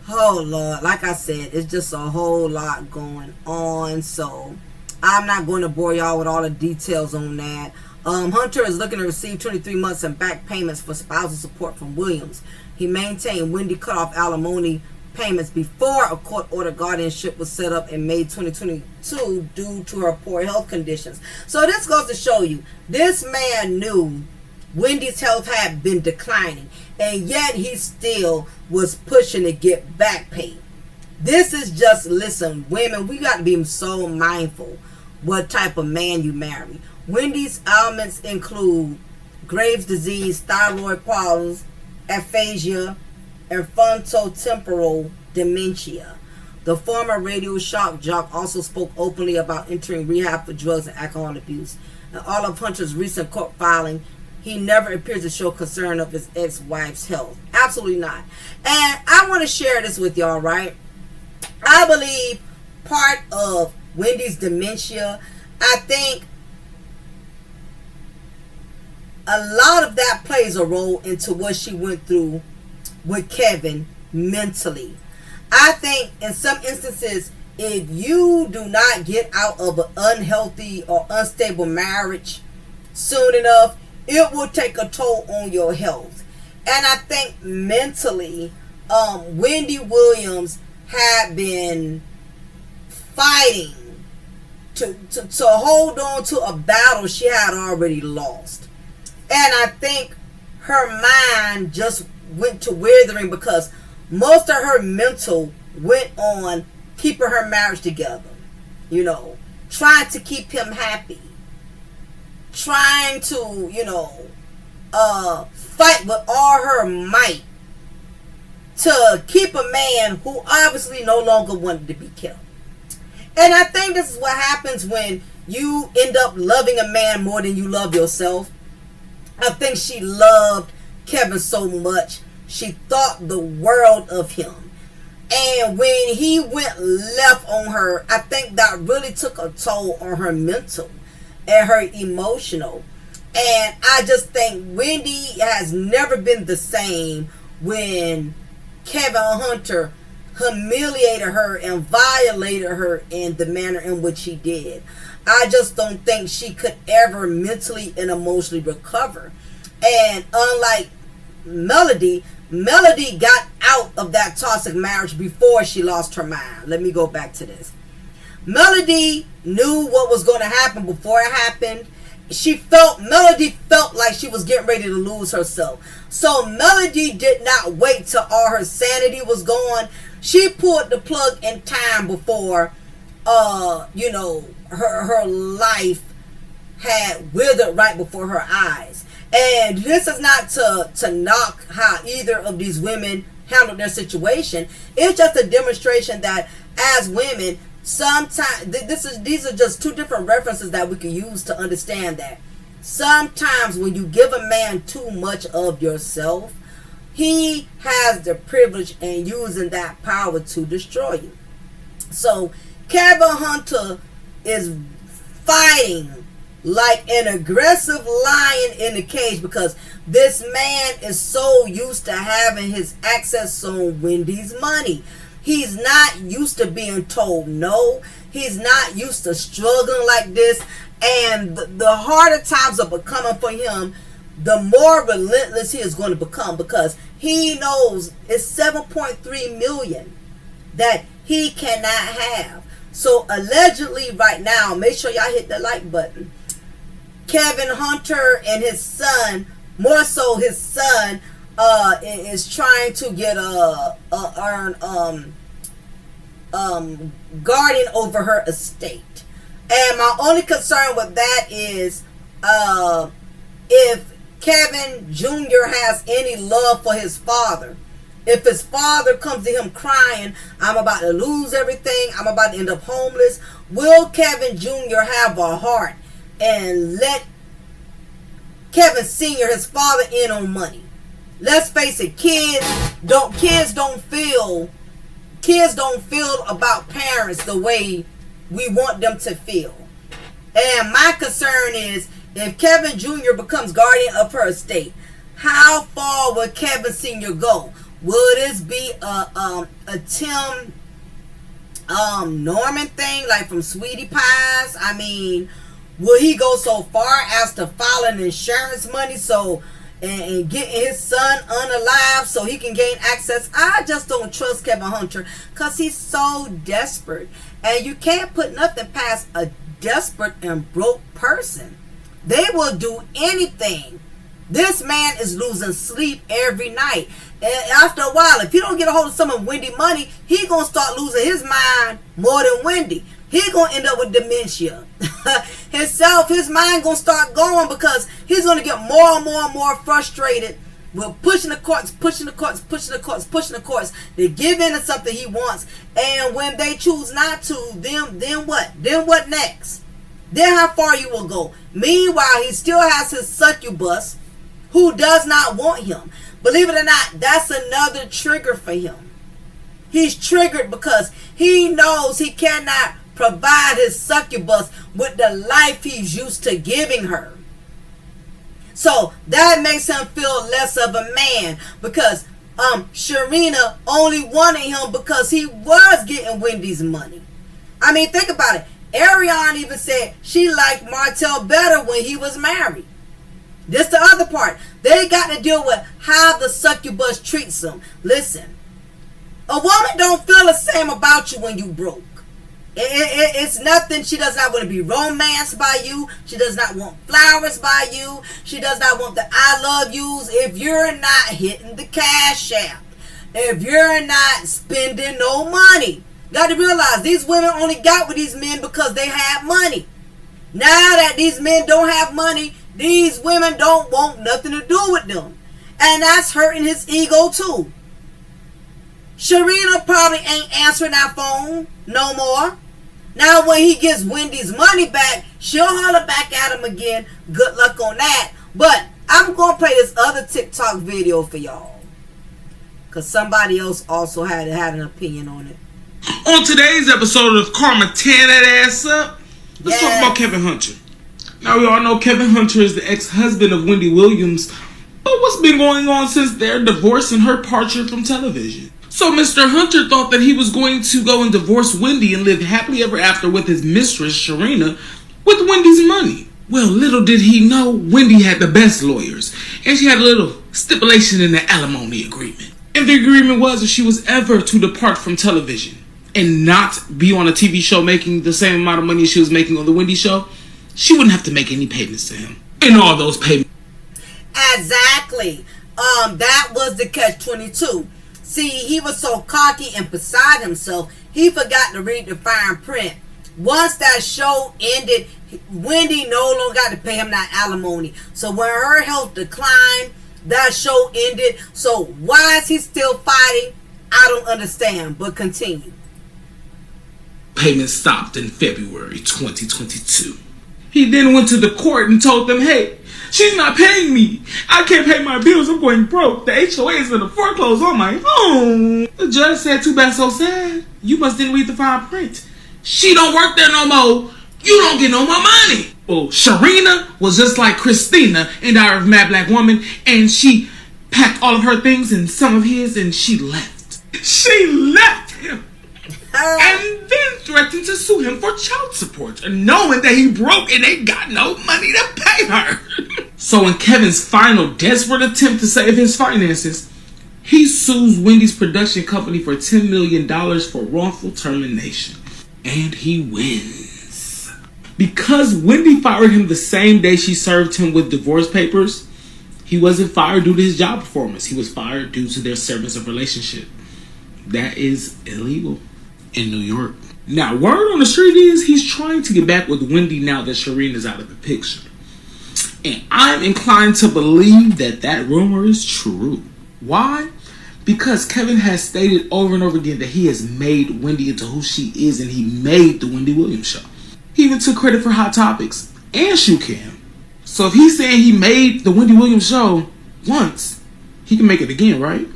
Speaker 1: Oh, Lord. Like I said, it's just a whole lot going on. So, I'm not going to bore y'all with all the details on that. Hunter is looking to receive 23 months in back payments for spousal support from Williams. He maintained Wendy cut off alimony payments before a court-ordered guardianship was set up in May 2022 due to her poor health conditions. So this goes to show you, this man knew Wendy's health had been declining, and yet he still was pushing to get back pay. This is just, listen, women, we got to be so mindful what type of man you marry. Wendy's ailments include Graves' disease, thyroid problems, aphasia, and frontotemporal dementia. The former radio shock jock also spoke openly about entering rehab for drugs and alcohol abuse. In all of Hunter's recent court filing, he never appears to show concern of his ex-wife's health. Absolutely not. And I want to share this with y'all, right? I believe part of Wendy's dementia, I think a lot of that plays a role into what she went through with Kevin mentally. I think in some instances, if you do not get out of an unhealthy or unstable marriage soon enough, it will take a toll on your health. And I think mentally, Wendy Williams had been fighting to hold on to a battle she had already lost. And I think her mind just went to withering because most of her mental went on keeping her marriage together, trying to keep him happy, trying to, fight with all her might to keep a man who obviously no longer wanted to be kept. And I think this is what happens when you end up loving a man more than you love yourself. I think she loved Kevin so much, she thought the world of him. And when he went left on her, I think that really took a toll on her mental and her emotional. And I just think Wendy has never been the same when Kevin Hunter humiliated her and violated her in the manner in which he did. I just don't think she could ever mentally and emotionally recover. And unlike Melody got out of that toxic marriage before she lost her mind. Let me go back to this. Melody knew what was going to happen before it happened. Melody felt like she was getting ready to lose herself. So Melody did not wait till all her sanity was gone. She pulled the plug in time before, her life had withered right before her eyes. And this is not to knock how either of these women handled their situation. It's just a demonstration that as women, sometimes these are just two different references that we can use to understand that sometimes when you give a man too much of yourself, he has the privilege in using that power to destroy you. So Kevin Hunter is fighting like an aggressive lion in the cage because this man is so used to having his access on Wendy's money. He's not used to being told no. He's not used to struggling like this. And the harder times are becoming for him, the more relentless he is going to become, because he knows it's 7.3 million that he cannot have. So allegedly right now, make sure y'all hit the like button. Kevin Hunter and his son, more so his son, is trying to get guardian over her estate. And my only concern with that is if Kevin Jr. has any love for his father. If his father comes to him crying, I'm about to lose everything, I'm about to end up homeless, will Kevin Jr. have a heart and let Kevin Sr., his father, in on money? Let's face it, kids don't feel about parents the way we want them to feel. And my concern is, if Kevin Jr. becomes guardian of her estate, how far will Kevin Sr. go? Will this be a Tim Norman thing, like from Sweetie Pies? I mean, will he go so far as to file an insurance money and getting his son unalive so he can gain access? I just don't trust Kevin Hunter, because he's so desperate. And you can't put nothing past a desperate and broke person. They will do anything. This man is losing sleep every night. And after a while, if he don't get a hold of some of Wendy money, he going to start losing his mind more than Wendy. He going to end up with dementia. His mind going to start going, because he's going to get more and more and more frustrated with pushing the courts. They give in to something he wants. And when they choose not to, then what? Then what next? Then how far you will go? Meanwhile, he still has his succubus who does not want him. Believe it or not, that's another trigger for him. He's triggered because he knows he cannot provide his succubus with the life he's used to giving her. So that makes him feel less of a man, because Sharina only wanted him because he was getting Wendy's money. I mean, think about it. Ariane even said she liked Martell better when he was married. This the other part. They got to deal with how the succubus treats them. Listen, a woman don't feel the same about you when you broke. It's nothing. She does not want to be romanced by you. She does not want flowers by you. She does not want the I love yous. If you're not hitting the cash app, if you're not spending no money. Got to realize these women only got with these men because they had money. Now that these men don't have money, these women don't want nothing to do with them. And that's hurting his ego too. Sharina probably ain't answering that phone no more. Now when he gets Wendy's money back, she'll holler back at him again. Good luck on that. But I'm going to play this other TikTok video for y'all, because somebody else also had an opinion on it.
Speaker 6: On today's episode of Karma Tear That Ass Up, let's talk about Kevin Hunter. Now we all know Kevin Hunter is the ex-husband of Wendy Williams, but what's been going on since their divorce and her departure from television? So Mr. Hunter thought that he was going to go and divorce Wendy and live happily ever after with his mistress, Sharina, with Wendy's money. Well, little did he know, Wendy had the best lawyers, and she had a little stipulation in the alimony agreement. And the agreement was, if she was ever to depart from television and not be on a TV show making the same amount of money she was making on the Wendy show, she wouldn't have to make any payments to him. And all those payments.
Speaker 1: Exactly. That was the catch-22. See, he was so cocky and beside himself, he forgot to read the fine print. Once that show ended, Wendy no longer got to pay him that alimony. So when her health declined, that show ended. So why is he still fighting? I don't understand, but continue.
Speaker 6: Payment stopped in February 2022. He then went to the court and told them, hey, she's not paying me. I can't pay my bills. I'm going broke. The HOA is going to foreclose on my home. The judge said, too bad, so sad. You must didn't read the fine print. She don't work there no more. You don't get no more money. Well, Sharina was just like Christina in Diary of a Mad Black Woman, and she packed all of her things and some of his, and she left. She left him. and then threatened to sue him for child support, knowing that he broke and they got no money to pay her. So in Kevin's final desperate attempt to save his finances, he sues Wendy's production company for $10 million for wrongful termination. And he wins. Because Wendy fired him the same day she served him with divorce papers, he wasn't fired due to his job performance. He was fired due to their service of relationship. That is illegal in New York. Now, word on the street is he's trying to get back with Wendy now that Shireen is out of the picture. And I'm inclined to believe that that rumor is true. Why? Because Kevin has stated over and over again that he has made Wendy into who she is, and he made the Wendy Williams show. He even took credit for Hot Topics and Shoe Cam. So if he's saying he made the Wendy Williams show once, he can make it again, right?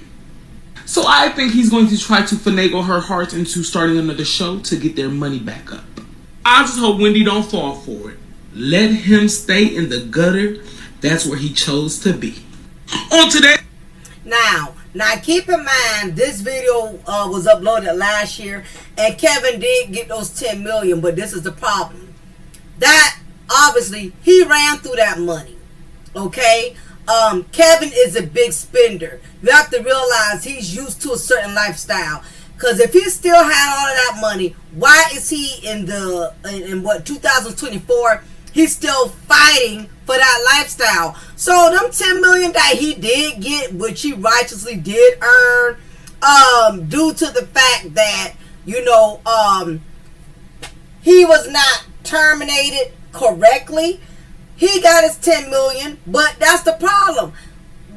Speaker 6: So I think he's going to try to finagle her heart into starting another show to get their money back up. I just hope Wendy don't fall for it. Let him stay in the gutter. That's where he chose to be. On today.
Speaker 1: Now keep in mind, this video was uploaded last year, and Kevin did get those 10 million, but this is the problem. That, obviously, he ran through that money, okay? Kevin is a big spender. You have to realize he's used to a certain lifestyle. Because if he still had all of that money, why is he in 2024, he's still fighting for that lifestyle? So them 10 million that he did get, which he righteously did earn, due to the fact that, you know, he was not terminated correctly, he got his 10 million, but that's the problem.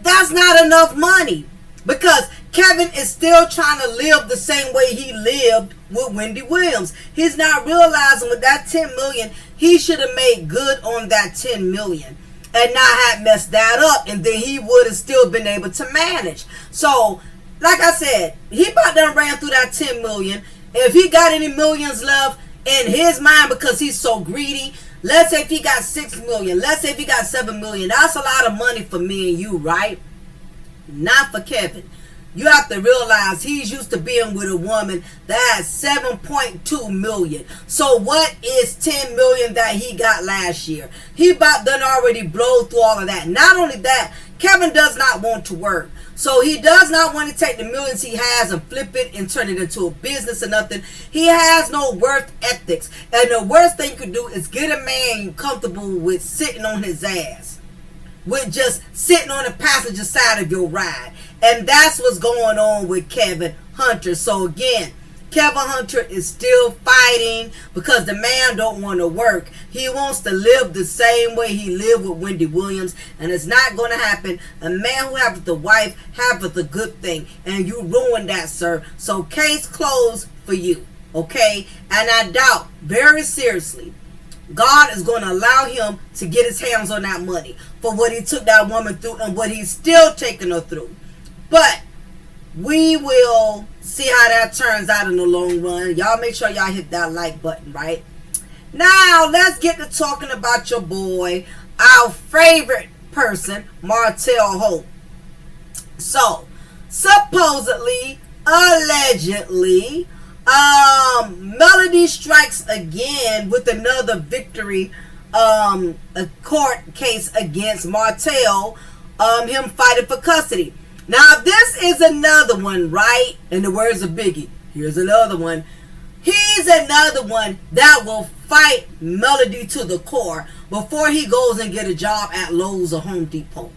Speaker 1: That's not enough money, because Kevin is still trying to live the same way he lived with Wendy Williams. He's not realizing with that 10 million, he should have made good on that 10 million and not have messed that up, and then he would have still been able to manage. So, like I said, he about done ran through that 10 million. If he got any millions left in his mind, because he's so greedy, let's say if he got 6 million, let's say if he got 7 million, that's a lot of money for me and you, right? Not for Kevin. You have to realize he's used to being with a woman that has 7.2 million. So what is 10 million that he got last year? He about done already blow through all of that. Not only that, Kevin does not want to work. So he does not want to take the millions he has and flip it and turn it into a business or nothing. He has no worth ethics. And the worst thing you could do is get a man comfortable with sitting on his ass, with just sitting on the passenger side of your ride. And that's what's going on with Kevin Hunter. So again, Kevin Hunter is still fighting because the man don't want to work. He wants to live the same way he lived with Wendy Williams, and it's not going to happen. A man who haveth a wife haveth a good thing, and you ruined that, sir. So case closed for you, okay? And I doubt, very seriously, God is going to allow him to get his hands on that money for what he took that woman through and what he's still taking her through. But we will see how that turns out in the long run. Y'all make sure y'all hit that like button, right? Now, let's get to talking about your boy, our favorite person, Martell Hope. So, supposedly, allegedly, Melody strikes again with another victory, a court case against Martell, him fighting for custody. Now, this is another one, right? In the words of Biggie, here's another one. He's another one that will fight Melody to the core before he goes and get a job at Lowe's or Home Depot.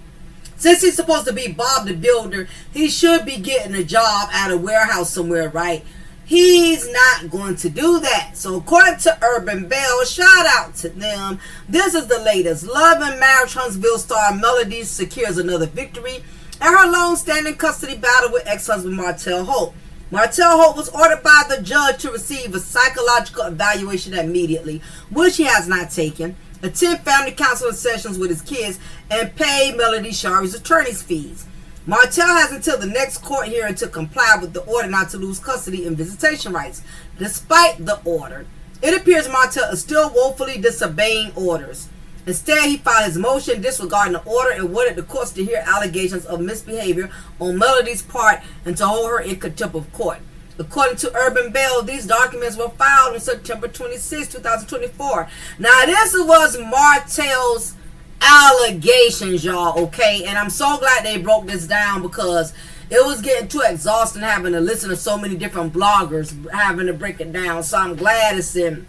Speaker 1: Since he's supposed to be Bob the Builder, he should be getting a job at a warehouse somewhere, right? He's not going to do that. So according to Urban Bell, shout out to them, this is the latest. Love and Marriage Huntsville star Melody secures another victory in her long-standing custody battle with ex-husband Martell Hope. Martell Hope was ordered by the judge to receive a psychological evaluation immediately, which he has not taken, attend family counseling sessions with his kids, and pay Melody Shari's attorney's fees. Martell has until the next court hearing to comply with the order not to lose custody and visitation rights. Despite the order, it appears Martell is still woefully disobeying orders. Instead, he filed his motion disregarding the order and wanted the courts to hear allegations of misbehavior on Melody's part and to hold her in contempt of court. According to Urban Bell, these documents were filed on September 26, 2024. Now, this was Martell's allegations, y'all, okay? And I'm so glad they broke this down because it was getting too exhausting having to listen to so many different bloggers having to break it down. So I'm glad it's in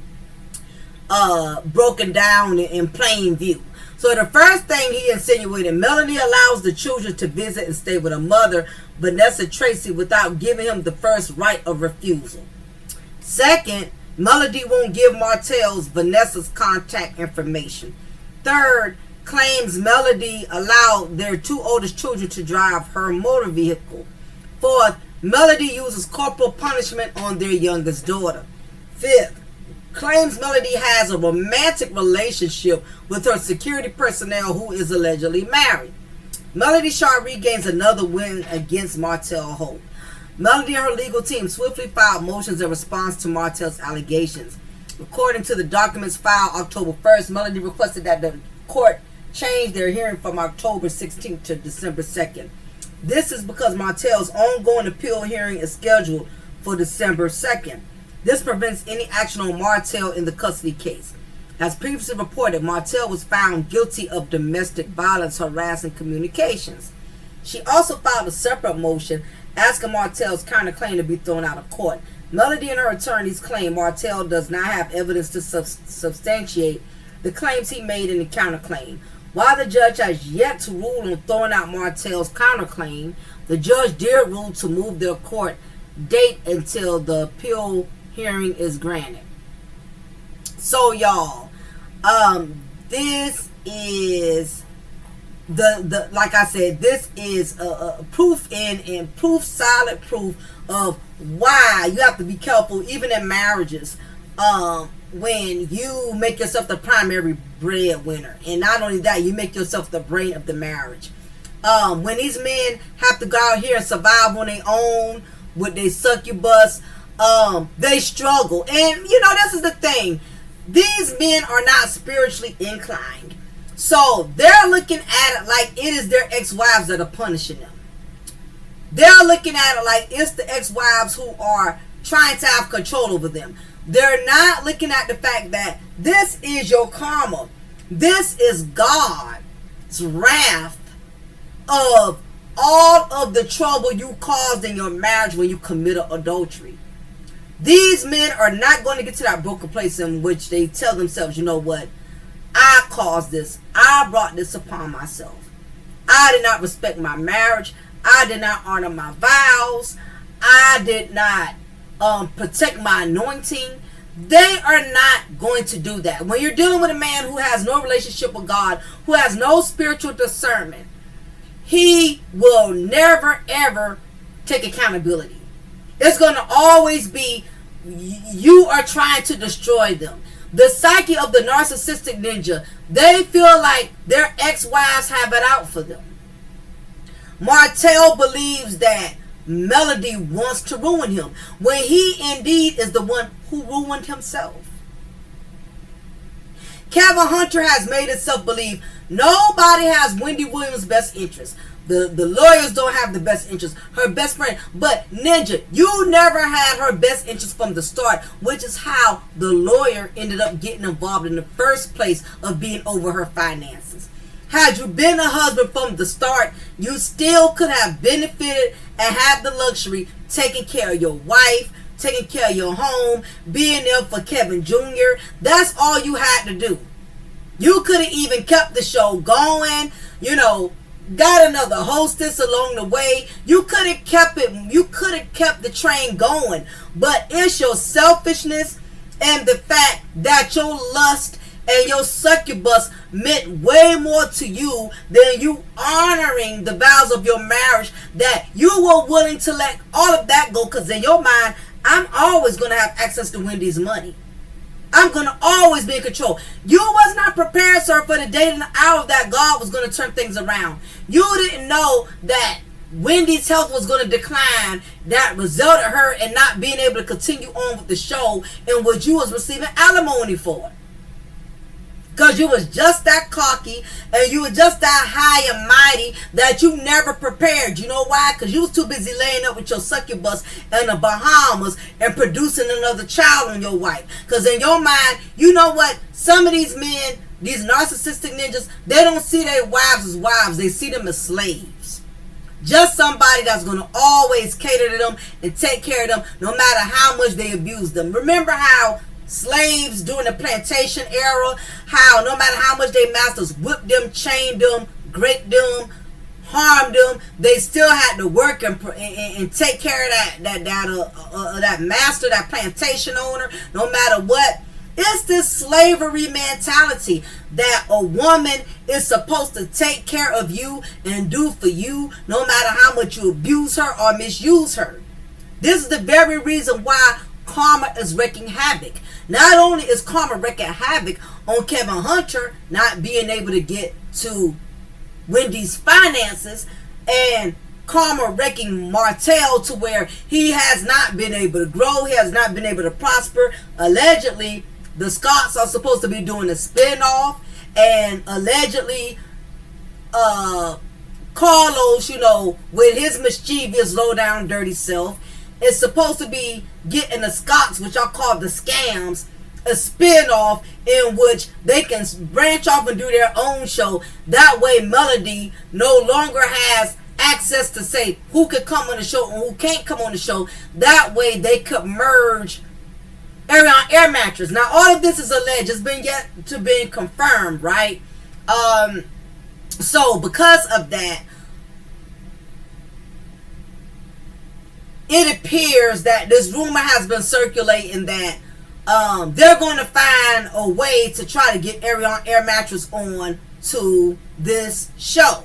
Speaker 1: broken down in plain view. So the first thing he insinuated, Melody allows the children to visit and stay with her mother, Vanessa Tracy, without giving him the first right of refusal. Second, Melody won't give Martell's Vanessa's contact information. Third, claims Melody allowed their two oldest children to drive her motor vehicle. Fourth, Melody uses corporal punishment on their youngest daughter. Fifth, claims Melody has a romantic relationship with her security personnel who is allegedly married. Melody Shaw regains another win against Martell Holt. Melody and her legal team swiftly filed motions in response to Martell's allegations. According to the documents filed October 1st, Melody requested that the court change their hearing from October 16th to December 2nd. This is because Martell's ongoing appeal hearing is scheduled for December 2nd. This prevents any action on Martell in the custody case. As previously reported, Martell was found guilty of domestic violence, harassing communications. She also filed a separate motion asking Martell's counterclaim to be thrown out of court. Melody and her attorneys claim Martell does not have evidence to substantiate the claims he made in the counterclaim. While the judge has yet to rule on throwing out Martell's counterclaim, the judge did rule to move their court date until the appeal hearing is granted. So y'all, this is the like I said, this is proof in proof, solid proof of why you have to be careful even in marriages when you make yourself the primary breadwinner, and not only that, you make yourself the brain of the marriage. When these men have to go out here and survive on their own with their succubus, they struggle. And you know, this is the thing, these men are not spiritually inclined, so they're looking at it like it is their ex-wives that are punishing them. They're looking at it like it's the ex-wives who are trying to have control over them. They're not looking at the fact that this is your karma. This is God's wrath of all of the trouble you caused in your marriage when you committed adultery. These men are not going to get to that broken place in which they tell themselves, you know what, I caused this. I brought this upon myself. I did not respect my marriage. I did not honor my vows. I did not protect my anointing. They are not going to do that. When you're dealing with a man who has no relationship with God, who has no spiritual discernment, he will never ever take accountability. It's going to always be you are trying to destroy them. The psyche of the narcissistic ninja, they feel like their ex-wives have it out for them. Martell believes that Melody wants to ruin him, when he indeed is the one who ruined himself. Kevin Hunter has made himself believe nobody has Wendy Williams' best interest. The lawyers don't have the best interest. Her best friend. But Ninja, you never had her best interest from the start, which is how the lawyer ended up getting involved in the first place of being over her finances. Had you been a husband from the start, you still could have benefited and had the luxury taking care of your wife, taking care of your home, being there for Kevin Jr. That's all you had to do. You could have even kept the show going, you know, got another hostess along the way. You could have kept it, you could have kept the train going. But it's your selfishness and the fact that your lust and your succubus meant way more to you than you honoring the vows of your marriage, that you were willing to let all of that go, because in your mind, I'm always going to have access to Wendy's money. I'm going to always be in control. You was not prepared, sir, for the day and the hour that God was going to turn things around. You didn't know that Wendy's health was going to decline, that resulted her in not being able to continue on with the show in which you was receiving alimony for. Because you was just that cocky and you were just that high and mighty that you never prepared. You know why? Because you was too busy laying up with your succubus in the Bahamas and producing another child on your wife. Because in your mind, you know what? Some of these men, these narcissistic ninjas, they don't see their wives as wives. They see them as slaves. Just somebody that's going to always cater to them and take care of them no matter how much they abuse them. Remember how slaves during the plantation era, how no matter how much their masters whipped them, chained them, raped them, harmed them, they still had to work and take care of that master, that plantation owner, no matter what. It's this slavery mentality that a woman is supposed to take care of you and do for you no matter how much you abuse her or misuse her. This is the very reason why karma is wreaking havoc. Not only is karma wreaking havoc on Kevin Hunter not being able to get to Wendy's finances, and karma wrecking Martell to where he has not been able to grow, he has not been able to prosper. Allegedly, the Scotts are supposed to be doing a spin-off, and allegedly Carlos, you know, with his mischievous, low-down, dirty self, is supposed to be getting the Scotts, which I call the scams, a spin-off in which they can branch off and do their own show. That way Melody no longer has access to say who could come on the show and who can't come on the show. That way they could merge Arion Air Mattress. Now all of this is alleged. It's been yet to be confirmed, right? So because of that, it appears that this rumor has been circulating that they're going to find a way to try to get Arion Air Mattress on to this show.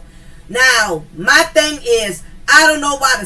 Speaker 1: Now, my thing is, I don't know why the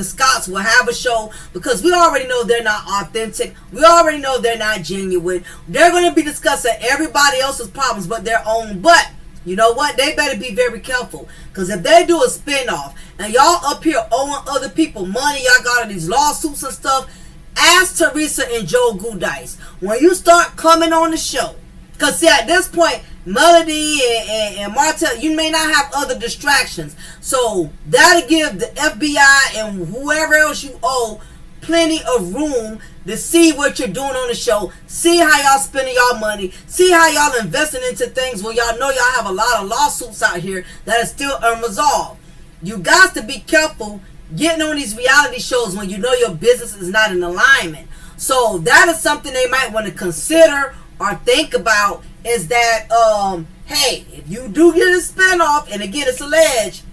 Speaker 1: Scotts will have a show, because we already know they're not authentic. We already know they're not genuine. They're going to be discussing everybody else's problems but their own. But you know what? They better be very careful, because if they do a spinoff and y'all up here owing other people money, y'all got all these lawsuits and stuff, ask Teresa and Joe Goodice, when you start coming on the show, because see, at this point, Melody and Martell, you may not have other distractions, so that'll give the FBI and whoever else you owe plenty of room to see what you're doing on the show, see how y'all spending y'all money, see how y'all investing into things where y'all know y'all have a lot of lawsuits out here that are still unresolved. You got to be careful getting on these reality shows when you know your business is not in alignment. So that is something they might want to consider or think about, is that hey, if you do get a spinoff, and again it's alleged,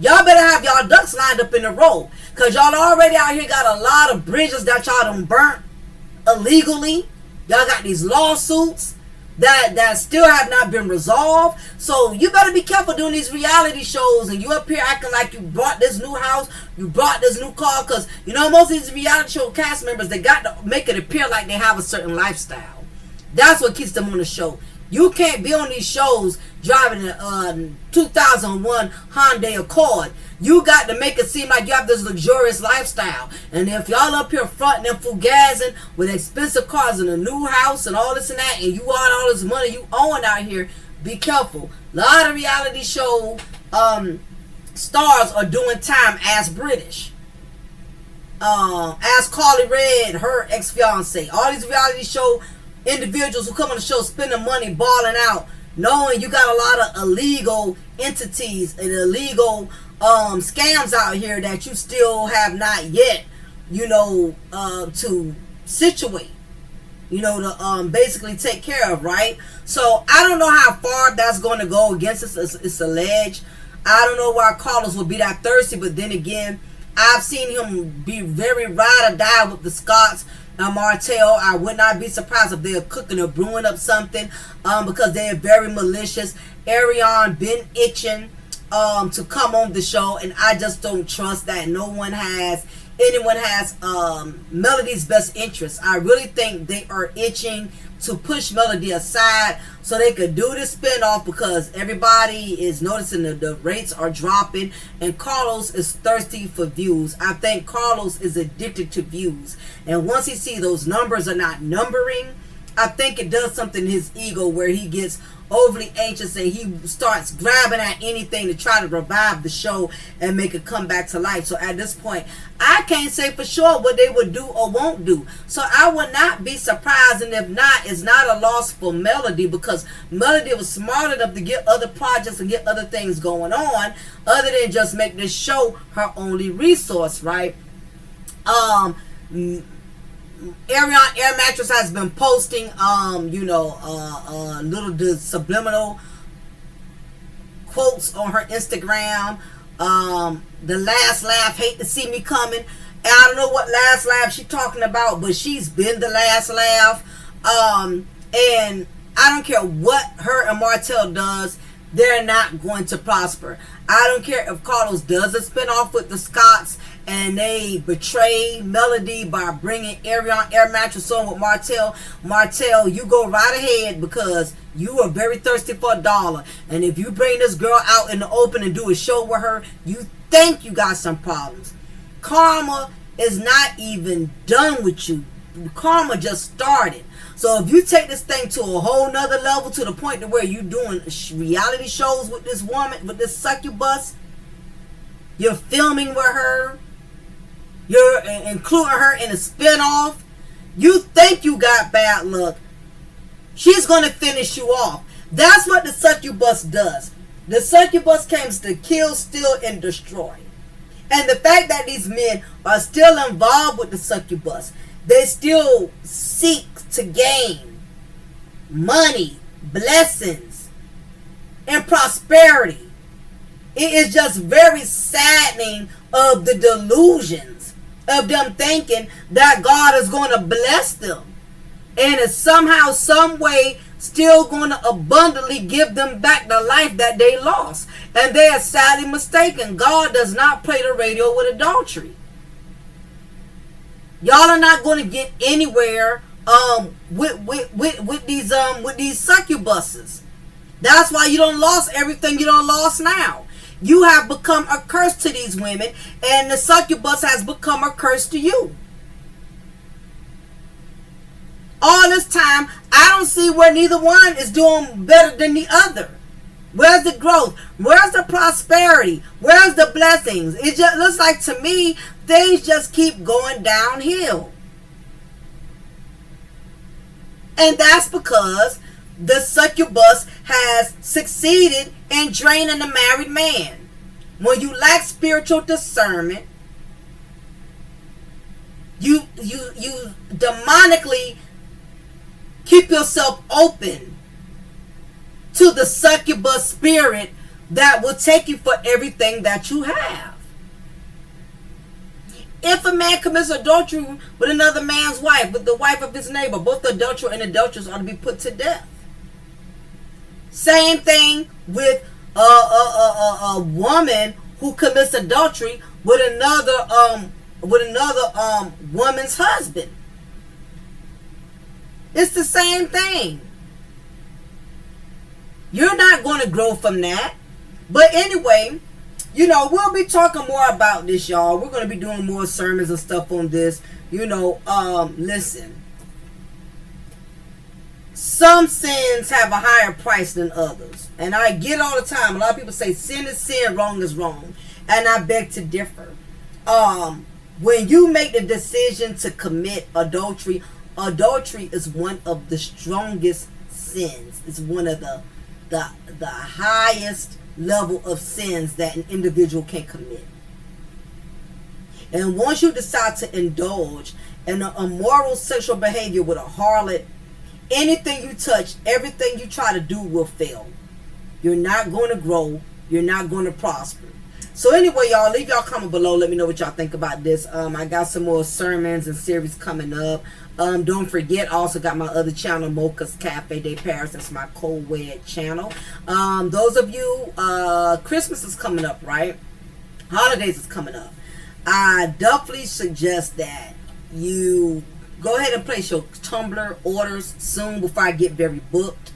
Speaker 1: y'all better have y'all ducks lined up in a row, because y'all already out here got a lot of bridges that y'all done burnt illegally. Y'all got these lawsuits that still have not been resolved. So you better be careful doing these reality shows and you up here acting like you bought this new house, you bought this new car, because you know most of these reality show cast members, they got to make it appear like they have a certain lifestyle. That's what keeps them on the show. You can't be on these shows driving a 2001 Hyundai Accord. You got to make it seem like you have this luxurious lifestyle. And if y'all up here fronting and fugazzing with expensive cars and a new house and all this and that, and you want all this money you own out here, be careful. A lot of reality show stars are doing time as British. As Carly Red, her ex-fiance. All these reality show individuals who come on the show spending money, balling out, knowing you got a lot of illegal entities and illegal scams out here that you still have not yet, you know, to situate, you know, to basically take care of, right? So I don't know how far that's going to go against us. It's alleged. I don't know why Carlos would be that thirsty, but then again, I've seen him be very ride or die with the Scotts and Martell. I would not be surprised if they're cooking or brewing up something, because they are very malicious. Arion been itching to come on the show, and I just don't trust that anyone has Melody's best interest. I really think they are itching to push Melody aside so they could do this spinoff, because everybody is noticing that the rates are dropping and Carlos is thirsty for views. I think Carlos is addicted to views, and once he sees those numbers are not numbering I think it does something to his ego where he gets overly anxious and he starts grabbing at anything to try to revive the show and make it come back to life. So at this point, I can't say for sure what they would do or won't do. So I would not be surprised, and if not, it's not a loss for Melody, because Melody was smart enough to get other projects and get other things going on other than just make this show her only resource, right? Arion Air Mattress has been posting little subliminal quotes on her Instagram. The last laugh, hate to see me coming. And I don't know what last laugh she's talking about, but she's been the last laugh. And I don't care what her and Martell does, they're not going to prosper. I don't care if Carlos does a spinoff with the Scotts and they betray Melody by bringing Arion Air Mattress on with Martell. Martell, you go right ahead, because you are very thirsty for a dollar. And if you bring this girl out in the open and do a show with her, you think you got some problems. Karma is not even done with you. Karma just started. So if you take this thing to a whole nother level, to the point to where you're doing reality shows with this woman, with this succubus, you're filming with her, you're including her in a spinoff, you think you got bad luck, she's going to finish you off. That's what the succubus does. The succubus comes to kill, steal, and destroy. And the fact that these men are still involved with the succubus, they still seek to gain money, blessings, and prosperity. It is just very saddening of the delusions of them thinking that God is going to bless them and is somehow, some way still going to abundantly give them back the life that they lost. And they are sadly mistaken. God does not play the radio with adultery. Y'all are not going to get anywhere with these succubuses. That's why you don't lost everything you don't lost now. You have become a curse to these women, and the succubus has become a curse to you. All this time, I don't see where neither one is doing better than the other. Where's the growth? Where's the prosperity? Where's the blessings? It just looks like, to me, things just keep going downhill. And that's because the succubus has succeeded in draining the married man. When you lack spiritual discernment, you demonically keep yourself open to the succubus spirit that will take you for everything that you have. If a man commits adultery with another man's wife, with the wife of his neighbor, both the adulterer and adulteress ought to be put to death. Same thing with a woman who commits adultery with another woman's husband. It's the same thing. You're not going to grow from that. But anyway, we'll be talking more about this, y'all. We're going to be doing more sermons and stuff on this. Listen. Some sins have a higher price than others. And I get all the time. A lot of people say sin is sin, wrong is wrong. And I beg to differ. When you make the decision to commit adultery, adultery is one of the strongest sins. It's one of the highest level of sins that an individual can commit. And once you decide to indulge in an immoral sexual behavior with a harlot, anything you touch, everything you try to do will fail. You're not going to grow. You're not going to prosper. So anyway, y'all, leave y'all comment below. Let me know what y'all think about this. I got some more sermons and series coming up. Don't forget, I also got my other channel, Mocha's Cafe de Paris. That's my co-wed channel. Those of you, Christmas is coming up, right? Holidays is coming up. I definitely suggest that you go ahead and place your tumbler orders soon before I get very booked.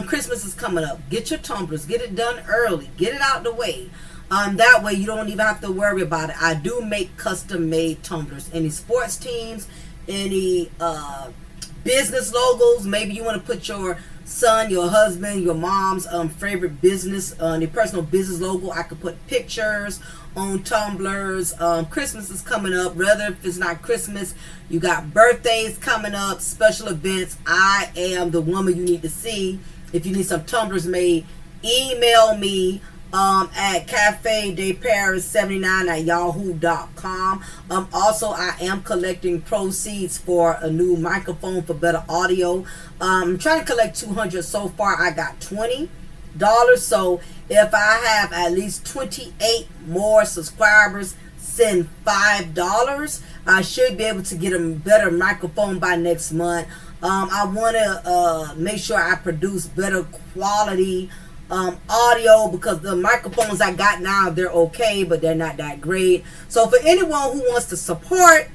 Speaker 1: Christmas is coming up. Get your tumblers. Get it done early. Get it out the way. That way you don't even have to worry about it. I do make custom made tumblers. Any sports teams, any business logos. Maybe you want to put your son, your husband, your mom's favorite business, their personal business logo. I could put pictures on tumblers. Christmas is coming up. Rather, if it's not Christmas, you got birthdays coming up, special events. I am the woman you need to see. If you need some tumblers made, email me at cafedeparis79@yahoo.com. Also, I am collecting proceeds for a new microphone for better audio. I'm trying to collect 200 so far. I got $20. So if I have at least 28 more subscribers, send $5. I should be able to get a better microphone by next month. I want to make sure I produce better quality audio, because the microphones I got now, they're okay, but they're not that great. So for anyone who wants to support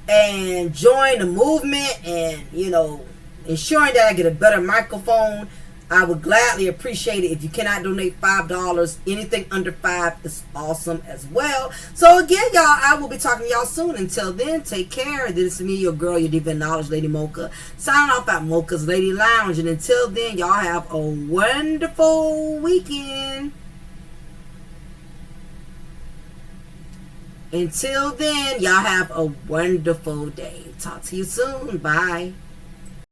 Speaker 1: and join the movement and, you know, ensuring that I get a better microphone, I would gladly appreciate it. If you cannot donate $5, anything under $5 is awesome as well. So again, y'all, I will be talking to y'all soon. Until then, take care. This is me, your girl, your Divine Knowledge Lady Mocha, signing off at Mocha's Lady Lounge. And until then, y'all have a wonderful weekend. Until then, y'all have a wonderful day. Talk to you soon. Bye.